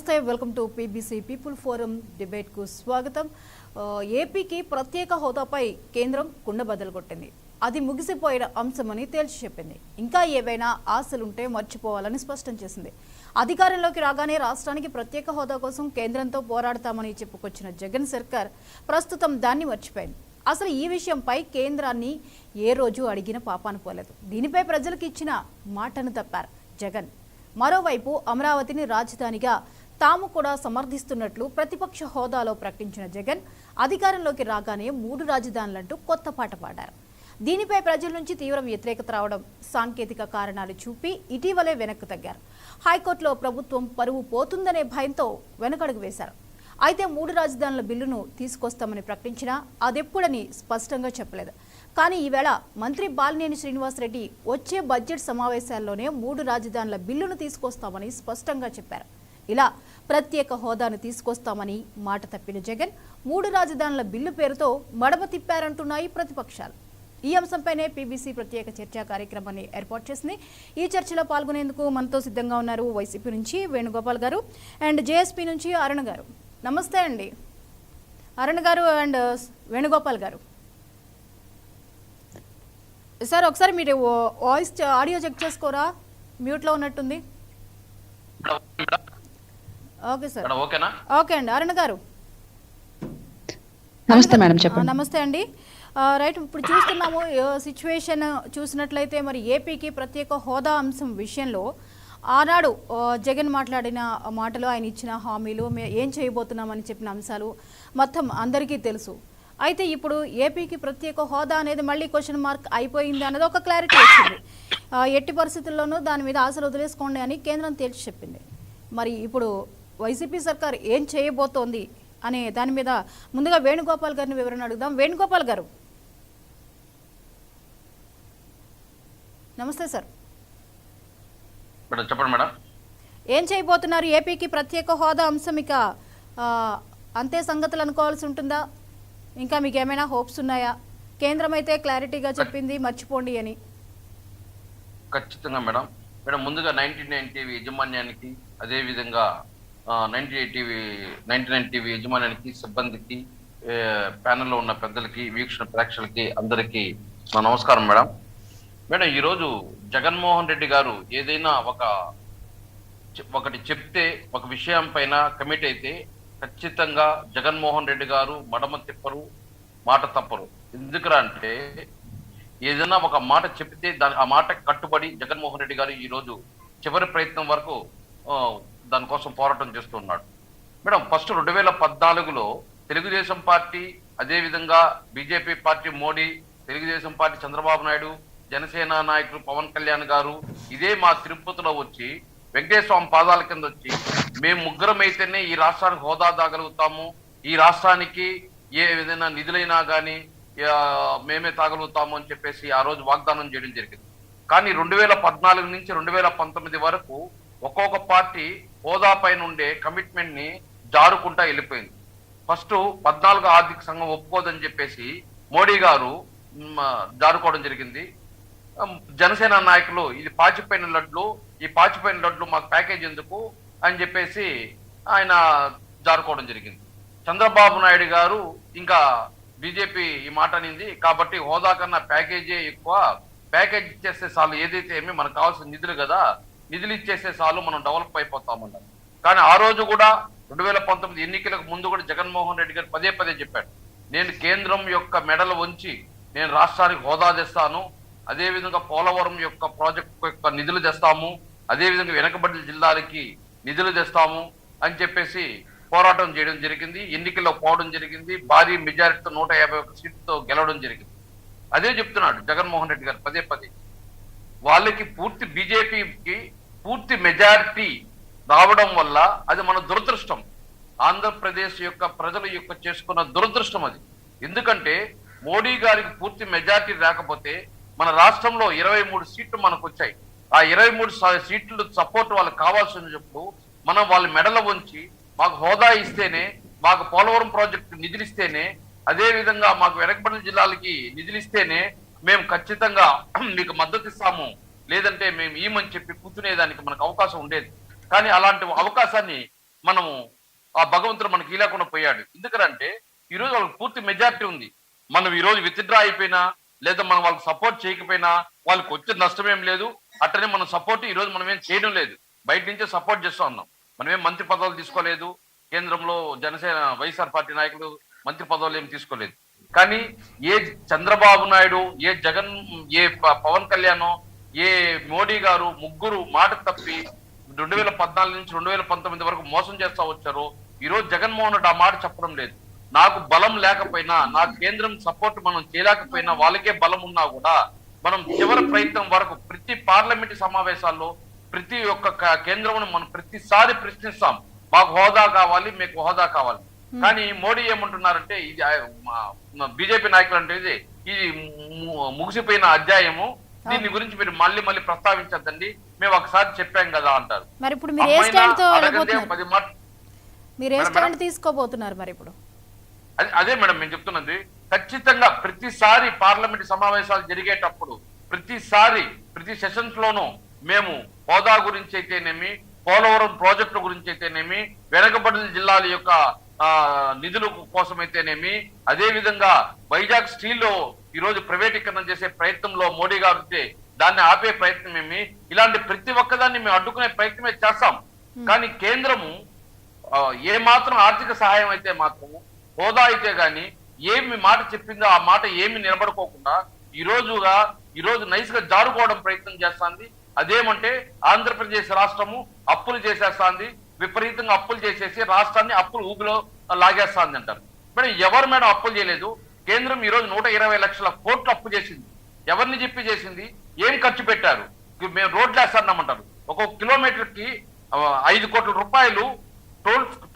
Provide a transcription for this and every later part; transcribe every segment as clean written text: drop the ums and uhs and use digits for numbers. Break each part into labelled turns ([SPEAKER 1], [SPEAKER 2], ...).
[SPEAKER 1] నమస్తే, welcome to PBC people forum debate కు స్వాగతం. ఏపీకి ప్రత్యేక హోదాపై కేంద్రం కుండబద్దలు కొట్టింది. అది ముగిసిపోయిన అంశమని తేల్చి చెప్పింది. ఇంకా ఏవైనా ఆశలుంటే మర్చిపోవాలని స్పష్టం చేసింది. అధికారంలోకి రాగానే రాష్ట్రానికి ప్రత్యేక హోదా కోసం కేంద్రంతో పోరాడతామని చెప్పుకొచ్చిన జగన్ సర్కార్ ప్రస్తుతం దాన్ని మర్చిపోయింది. అసలు ఈ విషయంపై కేంద్రాన్ని ఏ రోజు అడిగిన పాపాను పోలేదు. దీనిపై ప్రజలకు ఇచ్చిన మాటను తప్పారు జగన్. మరోవైపు అమరావతిని రాజధానిగా తాము కూడా సమర్థిస్తున్నట్లు ప్రతిపక్ష హోదాలో ప్రకటించిన జగన్ అధికారంలోకి రాగానే 3 రాజధానులంటూ కొత్త పాట పాడారు. దీనిపై ప్రజల నుంచి తీవ్ర వ్యతిరేకత రావడం, సాంకేతిక కారణాలు చూపి ఇటీవలే వెనక్కు తగ్గారు. హైకోర్టులో ప్రభుత్వం పరువు పోతుందనే భయంతో వెనకడుగు వేశారు. అయితే 3 రాజధానుల బిల్లును తీసుకొస్తామని ప్రకటించినా అదెప్పుడని స్పష్టంగా చెప్పలేదు. కానీ ఈవేళ మంత్రి బాలినేని శ్రీనివాసరెడ్డి వచ్చే బడ్జెట్ సమావేశాల్లోనే 3 రాజధానుల బిల్లును తీసుకొస్తామని స్పష్టంగా చెప్పారు. ఇలా ప్రత్యేక హోదాను తీసుకొస్తామని మాట తప్పిన జగన్ 3 రాజధానుల బిల్లు పేరుతో మడమ తిప్పారంటున్నాయి ప్రతిపక్షాలు. ఈ అంశంపైనే పీబీసీ ప్రత్యేక చర్చా కార్యక్రమాన్ని ఏర్పాటు చేసింది. ఈ చర్చలో పాల్గొనేందుకు మనతో సిద్ధంగా ఉన్నారు వైసీపీ నుంచి వేణుగోపాల్ గారు అండ్ జేఎస్పీ నుంచి అరుణ్ గారు. నమస్తే అండి అరుణ్ గారు అండ్ వేణుగోపాల్ గారు. సార్ ఒకసారి మీరు వాయిస్ ఆడియో చెక్ చేసుకోరా, మ్యూట్లో ఉన్నట్టుంది. ఓకే సార్, ఓకే అండి. అరుణ్ గారు
[SPEAKER 2] నమస్తే మేడం, చెప్పండి.
[SPEAKER 1] నమస్తే అండి. రైట్, ఇప్పుడు చూస్తున్నాము సిచ్యువేషన్ చూసినట్లయితే మరి ఏపీకి ప్రత్యేక హోదా అంశం విషయంలో ఆనాడు జగన్ మాట్లాడిన మాటలు, ఆయన ఇచ్చిన హామీలు, ఏం చేయబోతున్నామని చెప్పిన అంశాలు మొత్తం అందరికీ తెలుసు. అయితే ఇప్పుడు ఏపీకి ప్రత్యేక హోదా అనేది మళ్ళీ క్వశ్చన్ మార్క్ అయిపోయింది అన్నది ఒక క్లారిటీ వచ్చింది. ఎట్టి పరిస్థితుల్లోనూ దాని మీద ఆశలు వదిలేసుకోండి అని కేంద్రం తేల్చి చెప్పింది. మరి ఇప్పుడు వైసీపీ సర్కార్ ఏం చేయబోతోంది అనే దాని మీద ముందుగా వేణుగోపాల్ గారిని వివరణ అడుగుదాం. వేణుగోపాల్ గారు నమస్తే సార్.
[SPEAKER 3] చెప్పండి మేడం,
[SPEAKER 1] ఏం చేయబోతున్నారు? ఏపీకి ప్రత్యేక హోదా అంశం ఇక అంతే సంగతులు అనుకోవాల్సి ఉంటుందా? ఇంకా మీకు ఏమైనా హోప్స్ ఉన్నాయా? కేంద్రం అయితే క్లారిటీగా చెప్పింది మర్చిపోండి అని.
[SPEAKER 3] ఖచ్చితంగా మేడం. ముందుగా 99 టీవీ యజమాన్యానికి, అదేవిధంగా 99 టీవీ యజమాన్యానికి, సిబ్బందికి, ప్యానెల్లో ఉన్న పెద్దలకి, వీక్షణ ప్రేక్షకులకి అందరికీ నా నమస్కారం మేడం. ఈరోజు జగన్మోహన్ రెడ్డి గారు ఏదైనా ఒకటి చెప్తే, ఒక విషయం పైన కమిట్ అయితే ఖచ్చితంగా జగన్మోహన్ రెడ్డి గారు మడమ తిప్పరు, మాట తప్పరు. ఎందుకురా అంటే ఏదైనా ఒక మాట చెప్తే ఆ మాట కట్టుబడి జగన్మోహన్ రెడ్డి గారు ఈరోజు చివరి ప్రయత్నం వరకు దానికోసం పోరాటం చేస్తున్నాడు మేడం. ఫస్ట్ 2014లో తెలుగుదేశం పార్టీ, అదేవిధంగా BJP party Modi, Telugu Desam party Chandrababu Naidu, Janasena నాయకులు పవన్ కళ్యాణ్ గారు ఇదే మా తిరుపతిలో వచ్చి వెంకటేశ్వర స్వామి పాదాల కింద వచ్చి మేము ముగ్గురం అయితేనే ఈ రాష్ట్రానికి హోదా తాగలుగుతాము, ఈ రాష్ట్రానికి ఏ విధంగా నిధులైనా కానీ మేమే తాగలుగుతాము అని చెప్పేసి ఆ రోజు వాగ్దానం చేయడం జరిగింది. కానీ 2014 నుంచి 2019 వరకు ఒక్కొక్క పార్టీ హోదా పైన ఉండే కమిట్మెంట్ ని జారుకుంటా వెళ్ళిపోయింది. ఫస్ట్ 14 ఆర్థిక సంఘం ఒప్పుకోదని చెప్పేసి మోడీ గారు జారుకోవడం జరిగింది. జనసేన నాయకులు ఇది పాచిపోయిన లడ్లు, ఈ పాచిపోయిన లడ్లు మాకు ప్యాకేజ్ ఎందుకు అని చెప్పేసి ఆయన జారుకోవడం జరిగింది. చంద్రబాబు నాయుడు గారు ఇంకా బీజేపీ ఈ మాట అనింది కాబట్టి హోదా కన్నా ప్యాకేజే ఎక్కువ, ప్యాకేజ్ ఇచ్చేస్తే చాలు, ఏదైతే ఏమి మనకు కావాల్సిన నిధులు కదా, నిధులు ఇచ్చేస్తే చాలు మనం డెవలప్ అయిపోతామన్నారు. కానీ ఆ రోజు కూడా 2019 ఎన్నికలకు ముందు కూడా జగన్మోహన్ రెడ్డి గారు పదే పదే చెప్పాడు, నేను కేంద్రం యొక్క మెడలు వంచి నేను రాష్ట్రానికి హోదా తెస్తాను, అదేవిధంగా పోలవరం యొక్క ప్రాజెక్టు యొక్క నిధులు తెస్తాము, అదేవిధంగా వెనకబడిన జిల్లాలకి నిధులు తెస్తాము అని చెప్పేసి పోరాటం చేయడం జరిగింది. ఎన్నికల్లో పోవడం జరిగింది. భారీ మెజారిటీతో 151 సీట్లతో గెలవడం జరిగింది. అదే చెప్తున్నాడు జగన్మోహన్ రెడ్డి గారు పదే పదే. వాళ్ళకి బీజేపీకి పూర్తి మెజారిటీ రావడం వల్ల అది మన దురదృష్టం, ఆంధ్రప్రదేశ్ యొక్క ప్రజల యొక్క చేసుకున్న దురదృష్టం అది. ఎందుకంటే మోడీ గారికి పూర్తి మెజారిటీ రాకపోతే మన రాష్ట్రంలో 23 సీట్లు మనకు వచ్చాయి. ఆ 23 సీట్లు సపోర్ట్ వాళ్ళకి కావాల్సినప్పుడు మనం వాళ్ళ మెడల ఉంచి మాకు హోదా ఇస్తేనే, మాకు పోలవరం ప్రాజెక్టు నిధులు ఇస్తేనే, అదే విధంగా మాకు వెనకబడిన జిల్లాలకి నిధులు ఇస్తేనే మేము ఖచ్చితంగా మీకు మద్దతు ఇస్తాము, లేదంటే మేము ఈమని చెప్పి కూర్చునేదానికి మనకు అవకాశం ఉండేది. కానీ అలాంటి అవకాశాన్ని మనము ఆ భగవంతుడు మనకి ఇలాకుండా పోయాడు. ఎందుకంటే ఈరోజు వాళ్ళకి పూర్తి మెజారిటీ ఉంది. మనం ఈరోజు విత్డ్రా అయిపోయినా లేదా మనం వాళ్ళకి సపోర్ట్ చేయకపోయినా వాళ్ళకి వచ్చే నష్టం ఏం లేదు. అట్లనే మన సపోర్ట్ ఈరోజు మనం ఏం చేయడం లేదు, బయట నుంచే సపోర్ట్ చేస్తూ ఉన్నాం. మనమేం మంత్రి పదవులు తీసుకోలేదు, కేంద్రంలో జనసేన వైఎస్ఆర్ పార్టీ నాయకులు మంత్రి పదవులు ఏం తీసుకోలేదు. కానీ ఏ చంద్రబాబు నాయుడు, ఏ జగన్, ఏ పవన్ కళ్యాణ్, ఏ మోడీ గారు ముగ్గురు మాట తప్పి 2014 నుంచి 2019 వరకు మోసం చేస్తా వచ్చారో ఈరోజు జగన్మోహన్ రెడ్డి ఆ మాట చెప్పడం లేదు. నాకు బలం లేకపోయినా, నా కేంద్రం సపోర్ట్ మనం చేయలేకపోయినా, వాళ్ళకే బలం ఉన్నా కూడా మనం చివరి ప్రయత్నం వరకు ప్రతి పార్లమెంట్ సమావేశాల్లో ప్రతి ఒక్క కేంద్రం మనం ప్రతిసారి ప్రశ్నిస్తాం, మాకు హోదా కావాలి, మీకు హోదా కావాలి. కానీ మోడీ ఏమంటున్నారంటే ఇది బీజేపీ నాయకులు అంటే ఇది ముగిసిపోయిన అధ్యాయము, దీని గురించి మీరు మళ్ళీ మళ్ళీ ప్రస్తావించద్దండి, మేము ఒకసారి చెప్పాం కదా అంటారు.
[SPEAKER 1] మరి ఇప్పుడు మీరు ఏ స్టాండ్ తో మీరు ఏ స్టాండ్ తీసుకోబోతున్నారు మరి ఇప్పుడు?
[SPEAKER 3] అదే మేడం మేము చెప్తున్నది. ఖచ్చితంగా ప్రతిసారి పార్లమెంట్ సమావేశాలు జరిగేటప్పుడు ప్రతిసారి ప్రతి సెషన్స్ లోనూ మేము హోదా గురించి అయితేనేమి, పోలవరం ప్రాజెక్టుల గురించి అయితేనేమి, వెనకబడిన జిల్లాల యొక్క నిధుల కోసం అయితేనేమి, అదే విధంగా వైజాగ్ స్టీల్ లో ఈరోజు ప్రైవేటీకరణ చేసే ప్రయత్నంలో మోడీ గారు దాన్ని ఆపే ప్రయత్నం ఏమి, ఇలాంటి ప్రతి ఒక్కదాన్ని మేము అడ్డుకునే ప్రయత్నమే చేస్తాం. కానీ కేంద్రము ఏ మాత్రం ఆర్థిక సహాయం అయితే మాత్రము, హోదా అయితే గాని ఏమి మాట చెప్పిందో ఆ మాట ఏమి నిలబడుకోకుండా ఈరోజు నైస్ గా జారుకోవడం ప్రయత్నం చేస్తుంది. అదేమంటే ఆంధ్రప్రదేశ్ రాష్ట్రము అప్పులు చేసేస్తాంది, విపరీతంగా అప్పులు చేసేసి రాష్ట్రాన్ని అప్పులు ఊపిలో లాగేస్తాంది అంటారు. మేడం ఎవరు మేడం అప్పులు చేయలేదు? కేంద్రం ఈరోజు 120 లక్షల కోట్లు అప్పు చేసింది. ఎవరిని చెప్పి చేసింది? ఏం ఖర్చు పెట్టారు? మేము రోడ్లు వేస్తాన్నామంటారు. ఒక్కొక్క కిలోమీటర్ కి 5 కోట్ల రూపాయలు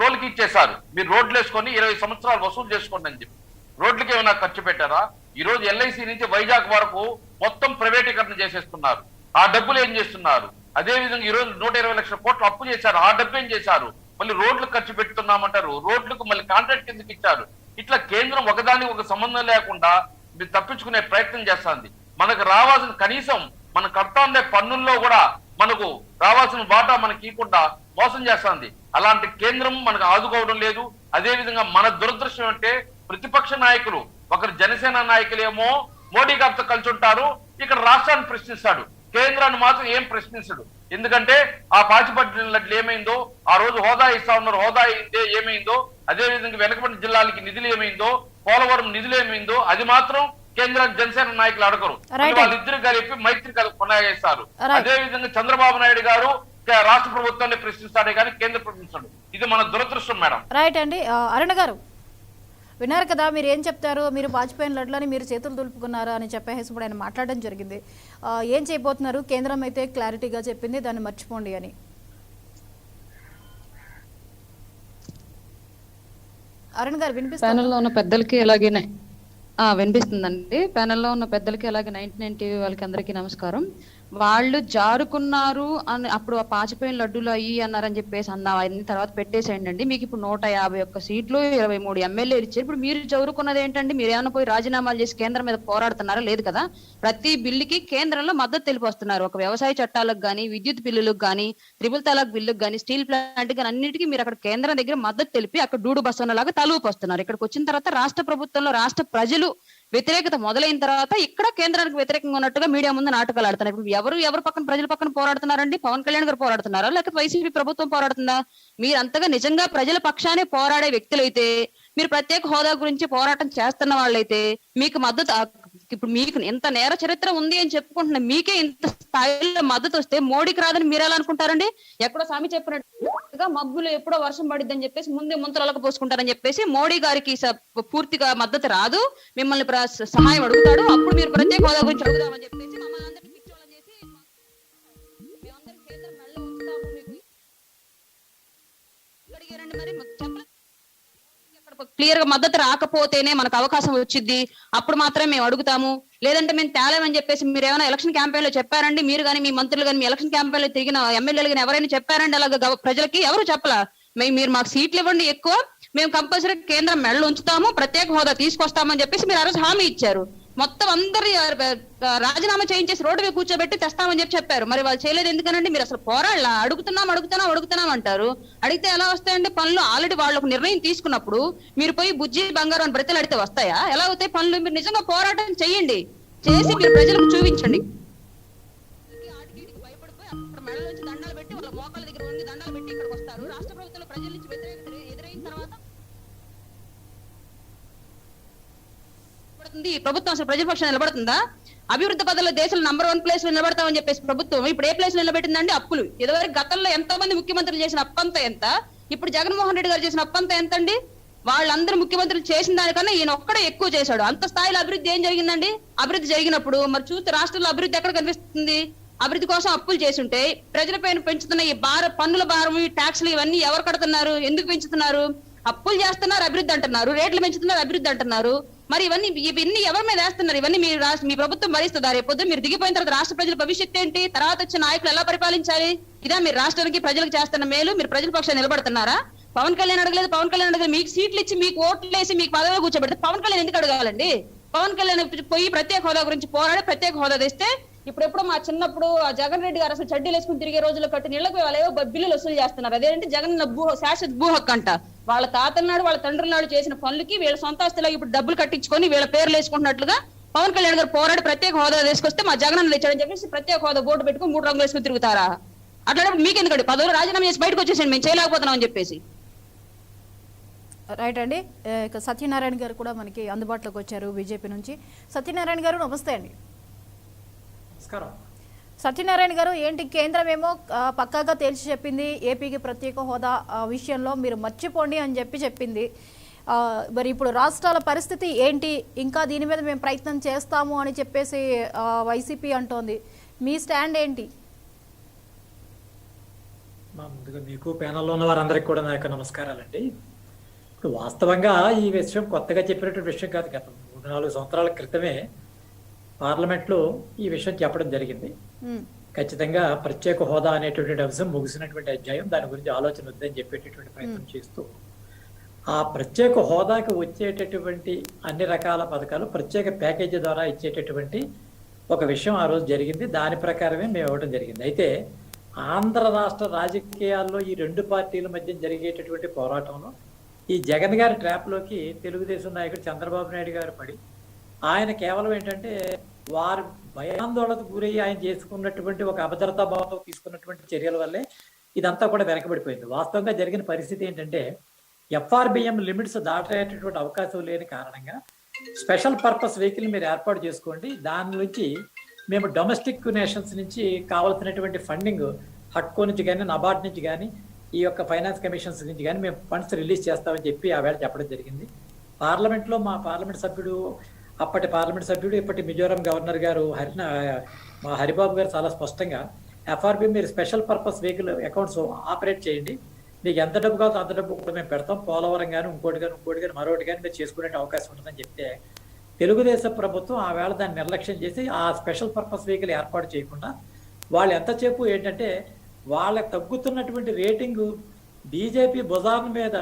[SPEAKER 3] టోల్కి ఇచ్చేశారు. మీరు రోడ్లు వేసుకొని 20 సంవత్సరాలు వసూలు చేసుకోండి అని చెప్పి రోడ్లకి ఏమైనా ఖర్చు పెట్టారా? ఈ రోజు ఎల్ఐసి నుంచి వైజాగ్ వరకు మొత్తం ప్రైవేటీకరణ చేసేస్తున్నారు. ఆ డబ్బులు ఏం చేస్తున్నారు? అదే విధంగా ఈ రోజు 120 లక్షల కోట్లు అప్పు చేశారు. ఆ డబ్బు ఏం చేశారు? మళ్ళీ రోడ్లకు ఖర్చు పెడుతున్నామంటారు. రోడ్లకు మళ్ళీ కాంట్రాక్ట్ ఎందుకు ఇచ్చారు? ఇట్లా కేంద్రం ఒకదానికి ఒక సంబంధం లేకుండా మీరు తప్పించుకునే ప్రయత్నం చేస్తుంది. మనకు రావాల్సిన కనీసం మన కడతా ఉండే పన్నుల్లో కూడా మనకు రావాల్సిన వాటా మనకి ఇవ్వకుండా మోసం చేస్తుంది. అలాంటి కేంద్రం మనకు ఆదుకోవడం లేదు. అదే విధంగా మన దురదృష్టం అంటే ప్రతిపక్ష నాయకులు, ఒకరు జనసేన నాయకులేమో మోడీ గారితో కలిసి ఉంటారు, ఇక్కడ రాష్ట్రాన్ని ప్రశ్నిస్తాడు, కేంద్రాన్ని మాత్రం ఏం ప్రశ్నించడు. ఎందుకంటే ఆ పాచిపట్టినట్లు ఏమైందో, ఆ రోజు హోదా ఇస్తా ఉన్నారు, హోదా అయిందే ఏమైందో, అదే విధంగా వెనకబడిన జిల్లాలకి నిధులు ఏమైందో, పోలవరం నిధులు ఏమైందో అది మాత్రం కేంద్ర జనసేన నాయకులు అడగరు. వాళ్ళిద్దరు కలిపి మైత్రి కొనసాగిస్తారు. అదే విధంగా చంద్రబాబు నాయుడు గారు రాష్ట్ర ప్రభుత్వాన్ని ప్రశ్నిస్తాడే కానీ కేంద్ర ప్రశ్నిస్తాడు. ఇది మన దురదృష్టం మేడం.
[SPEAKER 1] రైట్ అండి. అరుణ గారు విన్నారు కదా, మీరు ఏం చెప్తారు? మీరు వాజ్పేయి లడ్లని మీరు చేతులు దులుపుకున్నారా అని చెప్పేసి ఇప్పుడు ఆయన మాట్లాడడం జరిగింది. ఏం చేయబోతున్నారు? కేంద్రం అయితే క్లారిటీగా చెప్పింది, దాన్ని మర్చిపోండి అని. అరుణ్ గారు వినిపిస్తుంది?
[SPEAKER 2] ప్యానెల్లో ఉన్న పెద్దలకి ఎలాగైనా వినిపిస్తుందండి. ప్యానెల్లో ఉన్న పెద్దలకి అలాగే 99 టీవీ వాళ్ళకి అందరికీ నమస్కారం. వాళ్ళు జారుకున్నారు అని అప్పుడు ఆ పాచిపోయిన లడ్డూలు అయ్యి అన్నారని చెప్పేసి అన్ని తర్వాత పెట్టేసేయండి. మీకు ఇప్పుడు 151 సీట్లు 23 ఎమ్మెల్యేలు ఇచ్చారు. ఇప్పుడు మీరు జరుకున్నది ఏంటండి? మీరు ఏమైనా పోయి రాజీనామాలు చేసి కేంద్రం మీద పోరాడుతున్నారా? లేదు కదా. ప్రతి బిల్లుకి కేంద్రంలో మద్దతు తెలిపొస్తున్నారు. ఒక వ్యవసాయ చట్టాలకు కానీ, విద్యుత్ బిల్లులకు కానీ, ట్రిపుల్ తలాక్ బిల్లుకు కానీ, స్టీల్ ప్లాంట్ కానీ అన్నిటికీ మీరు అక్కడ కేంద్రం దగ్గర మద్దతు తెలిపి అక్కడ డూడు బస్సులాగా తలూపు వస్తున్నారు. ఇక్కడికి వచ్చిన తర్వాత రాష్ట్ర ప్రభుత్వంలో రాష్ట్ర ప్రజలు వ్యతిరేకత మొదలైన తర్వాత ఇక్కడ కేంద్రానికి వ్యతిరేకంగా ఉన్నట్టుగా మీడియా ముందు నాటకాలు ఆడుతున్నారు. ఇప్పుడు ఎవరు పక్కన ప్రజల పక్కన పోరాడుతున్నారండి? పవన్ కళ్యాణ్ గారు పోరాడుతున్నారా, లేకపోతే వైసీపీ ప్రభుత్వం పోరాడుతుందా? మీరు అంతగా నిజంగా ప్రజల పక్షానే పోరాడే వ్యక్తులైతే, మీరు ప్రత్యేక హోదా గురించి పోరాటం చేస్తున్న వాళ్ళైతే మీకు మద్దతు, ఇప్పుడు మీకు ఎంత నేర చరిత్ర ఉంది అని చెప్పుకుంటున్నా మీకే ఇంత స్థాయిలో మద్దతు వస్తే మోడీకి రాదని మీరు ఎలా అనుకుంటారండి? ఎక్కడో స్వామి చెప్పినట్టుగా మబ్బులు ఎప్పుడో వర్షం పడిద్దని చెప్పేసి ముందే ముంతలకు పోసుకుంటారని చెప్పేసి మోడీ గారికి పూర్తిగా మద్దతు రాదు, మిమ్మల్ని సహాయం అడుగుతాడు, అప్పుడు మీరు ప్రత్యేక హోదా గురించి అడుగుదామని చెప్పేసి మమ్మల్ని అందరినీ పిచ్చోళ్ళని చేసి మేమందరం కేంద్రం మెల్ల ఉంచుతాము, మీకు అడిగారండి. మరి చెప్పలేదు, క్లియర్ గా మద్దతు రాకపోతేనే మనకు అవకాశం వచ్చింది, అప్పుడు మాత్రమే మేము అడుగుతాము, లేదంటే మేము తేలేమని చెప్పేసి మీరు ఏమైనా ఎలక్షన్ క్యాంపెయిన్ లో చెప్పారండి? మీరు కానీ మీ మంత్రులు కానీ మీ ఎలక్షన్ క్యాంపెయిన్ లో తిరిగిన ఎమ్మెల్యేలు కానీ ఎవరైనా చెప్పారండి అలాగా ప్రజలకి? ఎవరు చెప్పలా. మీరు మాకు సీట్లు ఇవ్వండి ఎక్కువ, మేము కంపల్సరీ కేంద్రం మెడలు ఉంచుతాము, ప్రత్యేక హోదా తీసుకొస్తామని చెప్పేసి మీరు ఆ రోజు హామీ ఇచ్చారు. మొత్తం అందరి రాజీనామా చేయించేసి రోడ్డు మీద కూర్చోబెట్టి తెస్తామని చెప్పారు. మరి వాళ్ళు చేయలేదు ఎందుకనండి? మీరు అసలు పోరాళ్ళ అడుగుతున్నాం అంటారు. అడిగితే ఎలా వస్తాయండి పనులు? ఆల్రెడీ వాళ్ళు ఒక నిర్ణయం తీసుకున్నప్పుడు మీరు పోయి బుజ్జి బంగారం అని బ్రతలు అడిగితే వస్తాయా? ఎలా అవుతాయి పనులు? మీరు నిజంగా పోరాటం చేయండి, చేసి మీరు ప్రజలకు చూపించండి. భయపడిపోయి అక్కడ మెడలోంచి దండాలు పెట్టి వాళ్ళ మోకాల దగ్గర వంగి దండాలు పెట్టి ఇక్కడికి వస్తారు. రాష్ట్ర ప్రభుత్వంలో ప్రజల నుంచి వ్యతిరేకత ఎదురైన తర్వాత ప్రభుత్వం అసలు ప్రజాపక్షం నిలబడుతుందా? అభివృద్ధి పదంలో దేశంలో నంబర్ 1 ప్లేస్ లో నిలబడతామని చెప్పేసి ప్రభుత్వం ఇప్పుడు ఏ ప్లేస్ లో నిలబెట్టిందండి? అప్పులు. ఇదివరకు గతంలో ఎంతో మంది ముఖ్యమంత్రులు చేసిన అప్పంతా ఎంత, ఇప్పుడు జగన్మోహన్ రెడ్డి గారు చేసిన అప్పంతా ఎంత అండి? వాళ్ళందరూ ముఖ్యమంత్రులు చేసిన దానికన్నా ఈయన ఒక్కడే ఎక్కువ చేశాడు. అంత స్థాయిలో అభివృద్ధి ఏం జరిగిందండి? అభివృద్ధి జరిగినప్పుడు మరి చూస్తే రాష్ట్రంలో అభివృద్ధి ఎక్కడ కనిపిస్తుంది? అభివృద్ధి కోసం అప్పులు చేస్తుంటే ప్రజలపైన పెంచుతున్న ఈ పన్నుల భారం, ఈ ట్యాక్స్లు ఇవన్నీ ఎవరు కడుతున్నారు? ఎందుకు పెంచుతున్నారు? అప్పులు చేస్తున్నారు, అభివృద్ధి అంటున్నారు, రేట్లు పెంచుతున్నారు, అభివృద్ధి అంటున్నారు. మరి ఇవన్నీ ఎవరి మీద వేస్తున్నారు? ఇవన్నీ మీ ప్రభుత్వం భరిస్తుందా? రేపొద్దు మీరు దిగిపోయిన తర్వాత రాష్ట్ర ప్రజల భవిష్యత్తు ఏంటి? తర్వాత వచ్చే నాయకులు ఎలా పరిపాలించాలి? ఇదా మీరు రాష్ట్రానికి ప్రజలకు చేస్తున్న మేలు? మీరు ప్రజల పక్షాన్ని నిలబడుతున్నారా? పవన్ కళ్యాణ్ అడగలేదు. పవన్ కళ్యాణ్ అడగలేదు. మీకు సీట్లు ఇచ్చి మీకు ఓట్లు వేసి మీకు పదవిలో కూర్చోబెడితే పవన్ కళ్యాణ్ ఎందుకు అడగాలండి? పవన్ కళ్యాణ్ పోయి ప్రత్యేక హోదా గురించి పోరాడి ప్రత్యేక హోదా తెస్తే ఇప్పుడెప్పుడు మా చిన్నప్పుడు ఆ జగన్ రెడ్డి గారు అసలు చడ్డీలు వేసుకుని తిరిగే రోజుల్లో కట్టిన ఇళ్లకు వాళ్ళేవో బిల్లులు వసూలు చేస్తున్నారు. అదేంటి? జగన్ శాశ్వత భూ హక్కు అంట. వాళ్ళ తాతల నాడు వాళ్ళ తండ్రుల నాడు చేసిన పనులకి వీళ్ళ సొంత ఆస్తిలో ఇప్పుడు డబ్బులు కట్టించుకొని వీళ్ళ పేర్లు వేసుకుంటున్నట్లుగా పవన్ కళ్యాణ్ గారు పోరాడి ప్రత్యేక హోదా తీసుకొస్తే మా జగన్ తెచ్చాడని చెప్పేసి ప్రత్యేక హోదా బోర్డు పెట్టుకుని 3 రంగులు వేసుకుని తిరుగుతారా? అట్లాంటప్పుడు మీకెందుకండి? పదవులు రాజీనామా చేసి బయటకు వచ్చేసాను, మేము చేయలేకపోతున్నాం అని చెప్పేసి.
[SPEAKER 1] రైట్ అండి. ఇక సత్యనారాయణ గారు కూడా మనకి అందుబాటులోకి వచ్చారు బీజేపీ నుంచి. సత్యనారాయణ గారు నమస్తే అండి.
[SPEAKER 4] నమస్కారం.
[SPEAKER 1] సత్యనారాయణ గారు, ఏంటి కేంద్రం ఏమో పక్కాగా తేల్చి చెప్పింది ఏపీకి ప్రత్యేక హోదా విషయంలో మీరు మర్చిపోండి అని చెప్పింది. మరి ఇప్పుడు రాష్ట్రాల పరిస్థితి ఏంటి? ఇంకా దీని మీద మేము ప్రయత్నం చేస్తాము అని చెప్పేసి వైసీపీ అంటోంది. మీ స్టాండ్ ఏంటి?
[SPEAKER 4] ముందుగా మీకు ప్యానల్లో ఉన్న వారందరికీ కూడా నా యొక్క నమస్కారాలండి. ఇప్పుడు వాస్తవంగా ఈ విషయం కొత్తగా చెప్పినటువంటి విషయం కాదు. గత 3-4 సంవత్సరాల క్రితమే పార్లమెంట్లో ఈ విషయం చెప్పడం జరిగింది. ఖచ్చితంగా ప్రత్యేక హోదా అనేటువంటి అంశం ముగిసినటువంటి అధ్యాయం, దాని గురించి ఆలోచన వద్దని చెప్పేటటువంటి ప్రయత్నం చేస్తూ ఆ ప్రత్యేక హోదాకి వచ్చేటటువంటి అన్ని రకాల పథకాలు ప్రత్యేక ప్యాకేజీ ద్వారా ఇచ్చేటటువంటి ఒక విషయం ఆ రోజు జరిగింది. దాని ప్రకారమే మేము ఇవ్వడం జరిగింది. అయితే ఆంధ్ర రాష్ట్ర రాజకీయాల్లో ఈ 2 పార్టీల మధ్య జరిగేటటువంటి పోరాటంలో ఈ జగన్ గారి ట్రాప్లోకి తెలుగుదేశం నాయకుడు చంద్రబాబు నాయుడు గారు పడి ఆయన కేవలం ఏంటంటే వారు భయాందోళనకు గురయ్యి ఆయన చేసుకున్నటువంటి ఒక అభద్రతా భావంతో తీసుకున్నటువంటి చర్యల వల్లే ఇదంతా కూడా వెనకబడిపోయింది. వాస్తవంగా జరిగిన పరిస్థితి ఏంటంటే FRBM లిమిట్స్ దాటేటటువంటి అవకాశం లేని కారణంగా స్పెషల్ పర్పస్ వెహికల్ మీరు ఏర్పాటు చేసుకోండి, దాని నుంచి మేము డొమెస్టిక్ నేషన్స్ నుంచి కావాల్సినటువంటి ఫండింగ్ హట్కో నుంచి కానీ నబార్డ్ నుంచి కానీ ఈ యొక్క ఫైనాన్స్ కమిషన్స్ నుంచి కానీ మేము ఫండ్స్ రిలీజ్ చేస్తామని చెప్పి ఆవేళ చెప్పడం జరిగింది. పార్లమెంట్లో మా పార్లమెంట్ సభ్యుడు, అప్పటి పార్లమెంట్ సభ్యుడు, ఇప్పటి మిజోరాం గవర్నర్ గారు మా హరిబాబు గారు చాలా స్పష్టంగా FRBM మీరు special purpose vehicle accounts operate చేయండి, మీకు ఎంత డబ్బు కావాలో అంత డబ్బు కూడా మేము పెడతాం, పోలవరం కానీ ఇంకోటి కానీ మరొకటి కానీ మీరు చేసుకునే అవకాశం ఉంటుందని చెప్తే తెలుగుదేశం ప్రభుత్వం ఆ వేళ దాన్ని నిర్లక్ష్యం చేసి ఆ స్పెషల్ పర్పస్ వెహికల్ ఏర్పాటు చేయకుండా వాళ్ళు ఎంతసేపు ఏంటంటే వాళ్ళ తగ్గుతున్నటువంటి రేటింగు బీజేపీ భుజాల మీద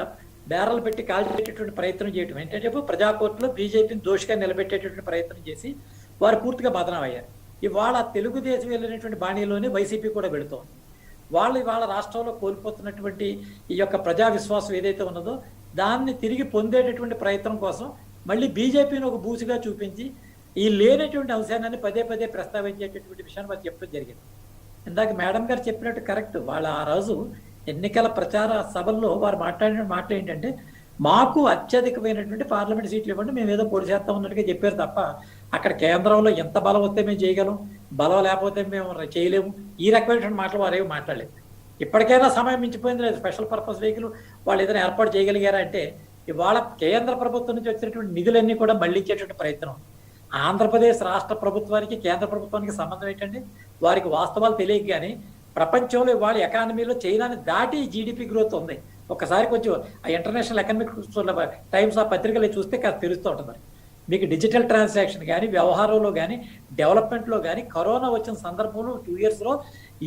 [SPEAKER 4] బేరలు పెట్టి కాల్చేటటువంటి ప్రయత్నం చేయడం ఏంటంటే ప్రజాకోర్టులో బీజేపీని దోషిగా నిలబెట్టేటటువంటి ప్రయత్నం చేసి వారు పూర్తిగా బదనం అయ్యారు. ఇవాళ తెలుగుదేశం వెళ్ళినటువంటి బాణీలోనే వైసీపీ కూడా వెళుతోంది. వాళ్ళ రాష్ట్రంలో కోల్పోతున్నటువంటి ఈ యొక్క ప్రజా విశ్వాసం ఏదైతే ఉన్నదో దాన్ని తిరిగి పొందేటటువంటి ప్రయత్నం కోసం మళ్ళీ బీజేపీని ఒక బూసిగా చూపించి ఈ లేనటువంటి అంశాన్ని పదే ప్రస్తావించేటటువంటి విషయాన్ని వారు చెప్పడం జరిగింది. ఇందాక మేడం గారు చెప్పినట్టు కరెక్ట్. వాళ్ళ ఆ రోజు ఎన్నికల ప్రచార సభల్లో వారు మాట్లాడిన మాట ఏంటంటే మాకు అత్యధికమైనటువంటి పార్లమెంట్ సీట్లు ఇవ్వండి, మేము ఏదో పొడి చేస్తాం ఉన్నట్టుగా చెప్పారు తప్ప అక్కడ కేంద్రంలో ఎంత బలం వస్తే మేము చేయగలం, బలం లేకపోతే మేము చేయలేము, ఈ రకమైనటువంటి మాటలు వారేవి మాట్లాడలేదు. ఇప్పటికైనా సమయం మించిపోయింది లేదు. స్పెషల్ పర్పస్ వెహికల్ వాళ్ళు ఏదైనా ఏర్పాటు చేయగలిగారా అంటే ఇవాళ కేంద్ర ప్రభుత్వం నుంచి వచ్చినటువంటి నిధులన్నీ కూడా మళ్లించేటువంటి ప్రయత్నం. ఆంధ్రప్రదేశ్ రాష్ట్ర ప్రభుత్వానికి కేంద్ర ప్రభుత్వానికి సంబంధం ఏంటండి? వారికి వాస్తవాలు తెలియక కానీ ప్రపంచంలో ఇవాళ ఎకానమీలో చైనాని దాటి జీడిపి గ్రోత్ ఉంది. ఒకసారి కొంచెం ఆ ఇంటర్నేషనల్ ఎకనామిక్ టైమ్స్ ఆ పత్రికలు చూస్తే కాస్త తెలుస్తూ ఉంటుంది. మీకు డిజిటల్ ట్రాన్సాక్షన్ కానీ వ్యవహారంలో కానీ డెవలప్మెంట్లో కానీ కరోనా వచ్చిన సందర్భంలో 2 yearsలో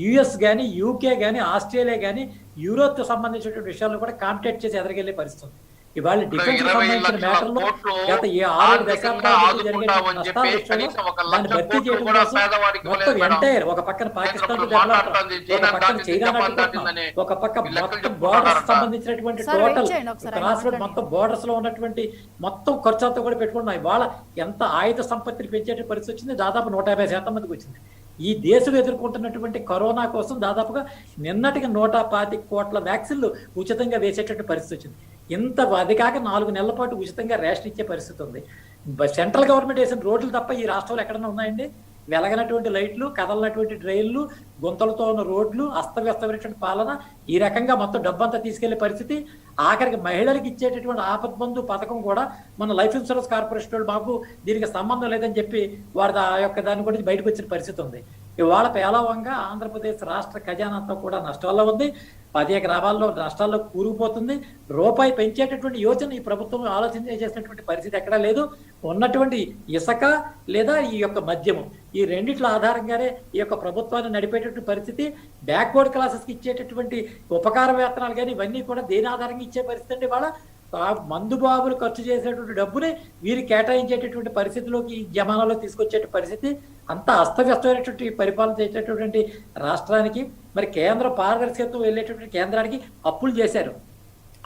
[SPEAKER 4] యుఎస్ కానీ UK కానీ ఆస్ట్రేలియా కానీ యూరోప్తో సంబంధించినటువంటి విషయాల్లో కూడా కాంపిటేట్ చేసి ఎదరికెళ్ళే పరిస్థితి ఉంది. ఇవాళ డిఫెన్స్
[SPEAKER 3] 20
[SPEAKER 4] సంబంధించిన
[SPEAKER 3] లక్షల
[SPEAKER 4] మ్యాటర్లో
[SPEAKER 3] కోట్లు
[SPEAKER 4] గత 6-7
[SPEAKER 3] ఆర్థికంగా
[SPEAKER 4] దశాబ్దాల
[SPEAKER 3] ఆదుకుంటామని
[SPEAKER 4] జరిగే
[SPEAKER 3] చెప్పి
[SPEAKER 4] నష్టాల విషయంలో
[SPEAKER 3] కనీసం 1
[SPEAKER 4] దాన్ని
[SPEAKER 3] లక్ష
[SPEAKER 4] భర్తీ
[SPEAKER 3] కోట్లు
[SPEAKER 4] చేయడం
[SPEAKER 3] కూడా
[SPEAKER 4] కోసం
[SPEAKER 3] పేదవాడికి
[SPEAKER 4] మొత్తం
[SPEAKER 3] ఇవ్వలేదు మేడం.
[SPEAKER 4] ఎంటైర్ ఒక పక్కన పాకిస్తాన్
[SPEAKER 3] ఇప్పుడు మాట్లాడుతుంది చైనా
[SPEAKER 4] పక్కన
[SPEAKER 3] దాటింది,
[SPEAKER 4] చైనా
[SPEAKER 3] జపాన్
[SPEAKER 4] అడ్డుకుంటున్నాం,
[SPEAKER 3] దాటిందని
[SPEAKER 4] ఒక పక్క
[SPEAKER 3] ఈ లెక్కలు
[SPEAKER 4] మొత్తం
[SPEAKER 3] చెప్పుకుంటున్నారంట.
[SPEAKER 4] బోర్డర్స్ సంబంధించినటువంటి
[SPEAKER 1] సార్,
[SPEAKER 4] టోటల్
[SPEAKER 1] వెయిట్ చేయండి ఒకసారి, ఆయన
[SPEAKER 4] క్రాస్
[SPEAKER 1] మాట్లాడండి.
[SPEAKER 4] మొత్తం బోర్డర్స్ లో ఉన్నటువంటి మొత్తం ఖర్చు అంతా కూడా పెట్టుకున్నాం. ఇవాళ ఎంత ఆయుధ సంపత్తిని పెంచే పరిస్థితి వచ్చింది, దాదాపు 150% మందికి వచ్చింది. ఈ దేశం ఎదుర్కొంటున్నటువంటి కరోనా కోసం దాదాపుగా నిన్నటికి 125 కోట్ల వ్యాక్సిన్లు ఉచితంగా వేసేటటువంటి పరిస్థితి వచ్చింది. ఇంత అది కాక 4 నెలల పాటు ఉచితంగా రేషన్ ఇచ్చే పరిస్థితి ఉంది. సెంట్రల్ గవర్నమెంట్ వేసిన రోడ్లు తప్ప ఈ రాష్ట్రంలో ఎక్కడైనా ఉన్నాయండి? వెలగనటువంటి లైట్లు, కదలనటువంటి డ్రైన్లు, గుంతలతో ఉన్న రోడ్లు, అస్తవ్యస్తమైనటువంటి పాలన, ఈ రకంగా మొత్తం డబ్బంతా తీసుకెళ్లే పరిస్థితి. ఆఖరికి మహిళలకు ఇచ్చేటటువంటి ఆపద్ బంధు పథకం కూడా మన లైఫ్ ఇన్సూరెన్స్ కార్పొరేషన్ వాళ్ళు మాకు దీనికి సంబంధం లేదని చెప్పి వారి ఆ యొక్క దాని గురించి బయటకు వచ్చిన పరిస్థితి ఉంది. ఇవాళ పేలవంగా ఆంధ్రప్రదేశ్ రాష్ట్ర ఖజానాతో కూడా నష్టాల్లో ఉంది. 10 గ్రామాల్లో నష్టాల్లో కూరుకుపోతుంది. రూపాయి పెంచేటటువంటి యోచన ఈ ప్రభుత్వం ఆలోచన చేసినటువంటి పరిస్థితి ఎక్కడా లేదు. ఉన్నటువంటి ఇసుక లేదా ఈ యొక్క మద్యము, ఈ రెండిట్ల ఆధారంగానే ఈ యొక్క ప్రభుత్వాన్ని నడిపేటటువంటి పరిస్థితి. బ్యాక్వర్డ్ క్లాసెస్కి ఇచ్చేటటువంటి ఉపకార వేతనాలు కానీ ఇవన్నీ కూడా దేని ఆధారంగా ఇచ్చే పరిస్థితి అండి. వాళ్ళ మందు బాబులు ఖర్చు చేసేటువంటి డబ్బుని వీరు కేటాయించేటటువంటి పరిస్థితిలోకి ఈ జమానాలో తీసుకొచ్చే పరిస్థితి. అంత అస్తవ్యస్తమైనటువంటి పరిపాలన చేసేటటువంటి రాష్ట్రానికి మరి కేంద్ర పారదర్శకత్వం వెళ్ళేటటువంటి కేంద్రానికి అప్పులు చేశారు.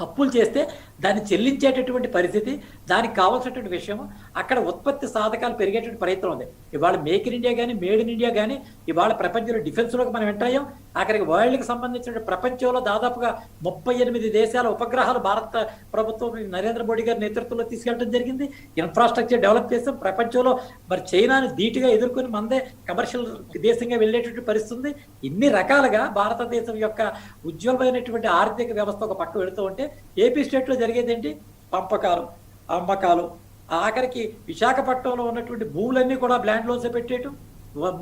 [SPEAKER 4] అప్పులు చేస్తే దాన్ని చెల్లించేటటువంటి పరిస్థితి, దానికి కావాల్సినటువంటి విషయం, అక్కడ ఉత్పత్తి సాధకాలు పెరిగేటువంటి ప్రయత్నం ఉంది. ఇవాళ మేక్ ఇన్ ఇండియా కానీ మేడ్ ఇన్ ఇండియా కానీ ఇవాళ ప్రపంచంలో డిఫెన్స్లోకి మనం ఎంటయ్యాం. అక్కడికి వరల్డ్కి సంబంధించిన ప్రపంచంలో దాదాపుగా 38 దేశాల ఉపగ్రహాలు భారత ప్రభుత్వం నరేంద్ర మోడీ గారి నేతృత్వంలో తీసుకెళ్ళడం జరిగింది. ఇన్ఫ్రాస్ట్రక్చర్ డెవలప్ చేస్తాం. ప్రపంచంలో మరి చైనాని ధీటుగా ఎదుర్కొని మందే కమర్షియల్ దేశంగా వెళ్ళేటువంటి పరిస్థితి ఉంది. ఇన్ని రకాలుగా భారతదేశం యొక్క ఉజ్వలమైనటువంటి ఆర్థిక వ్యవస్థ ఒక పక్క వెళుతూ ఉంటే ఏపీ స్టేట్లో జరిగేది ఏంటి? పంపకాలు, అమ్మకాలు, ఆఖరికి విశాఖపట్నంలో ఉన్నటువంటి భూములన్నీ కూడా బ్లాండ్ లోన్స్ పెట్టేయటం.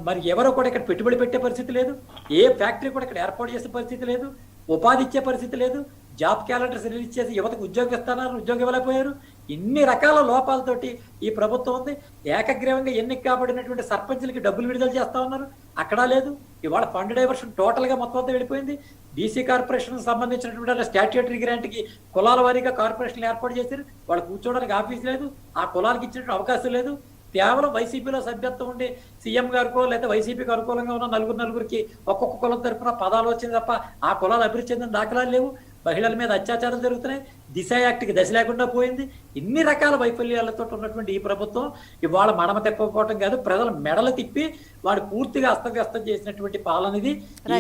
[SPEAKER 4] మరి ఎవరో కూడా ఇక్కడ పెట్టుబడి పెట్టే పరిస్థితి లేదు. ఏ ఫ్యాక్టరీ కూడా ఇక్కడ ఏర్పాటు చేసే పరిస్థితి లేదు. ఉపాధి ఇచ్చే పరిస్థితి లేదు. జాబ్ క్యాలెండర్స్ రిలీజ్ చేసి యువతకు ఉద్యోగం ఇస్తున్నారు, ఉద్యోగం ఇవ్వలేకపోయారు. ఇన్ని రకాల లోపాలతోటి ఈ ప్రభుత్వం ఉంది. ఏకగ్రీవంగా ఎన్నిక కాబడినటువంటి సర్పంచులకి డబ్బులు విడుదల చేస్తా ఉన్నారు, అక్కడా లేదు. ఇవాళ ఫండ్ డైవర్షన్ టోటల్ గా మొత్తం అంతా వెళ్ళిపోయింది. బీసీ కార్పొరేషన్ సంబంధించినటువంటి స్టాట్యూటరీ గ్రాంట్ కి కులాల వారీగా కార్పొరేషన్లు ఏర్పాటు చేశారు. వాళ్ళు కూర్చోవడానికి ఆఫీస్ లేదు, ఆ కులాలకు ఇచ్చినటువంటి అవకాశం లేదు. కేవలం వైసీపీలో సభ్యత్వం ఉండి సీఎం గారికో లేదా వైసీపీకి అనుకూలంగా ఉన్న నలుగురికి ఒక్కొక్క కులం తరఫున పదాలు వచ్చింది తప్ప ఆ కులాలు అభివృద్ధి చెందిన దాఖలాలు లేవు. మహిళల మీద అత్యాచారాలు జరుగుతున్నాయి. దిశ యాక్ట్కి దశ లేకుండా పోయింది. ఇన్ని రకాల వైఫల్యాలతో ఉన్నటువంటి ఈ ప్రభుత్వం ఇవాళ మడమ తిప్పకపోవటం కాదు, ప్రజల మెడలు తిప్పి వాడు పూర్తిగా అస్తవ్యస్తం చేసినటువంటి పాలన ఇది.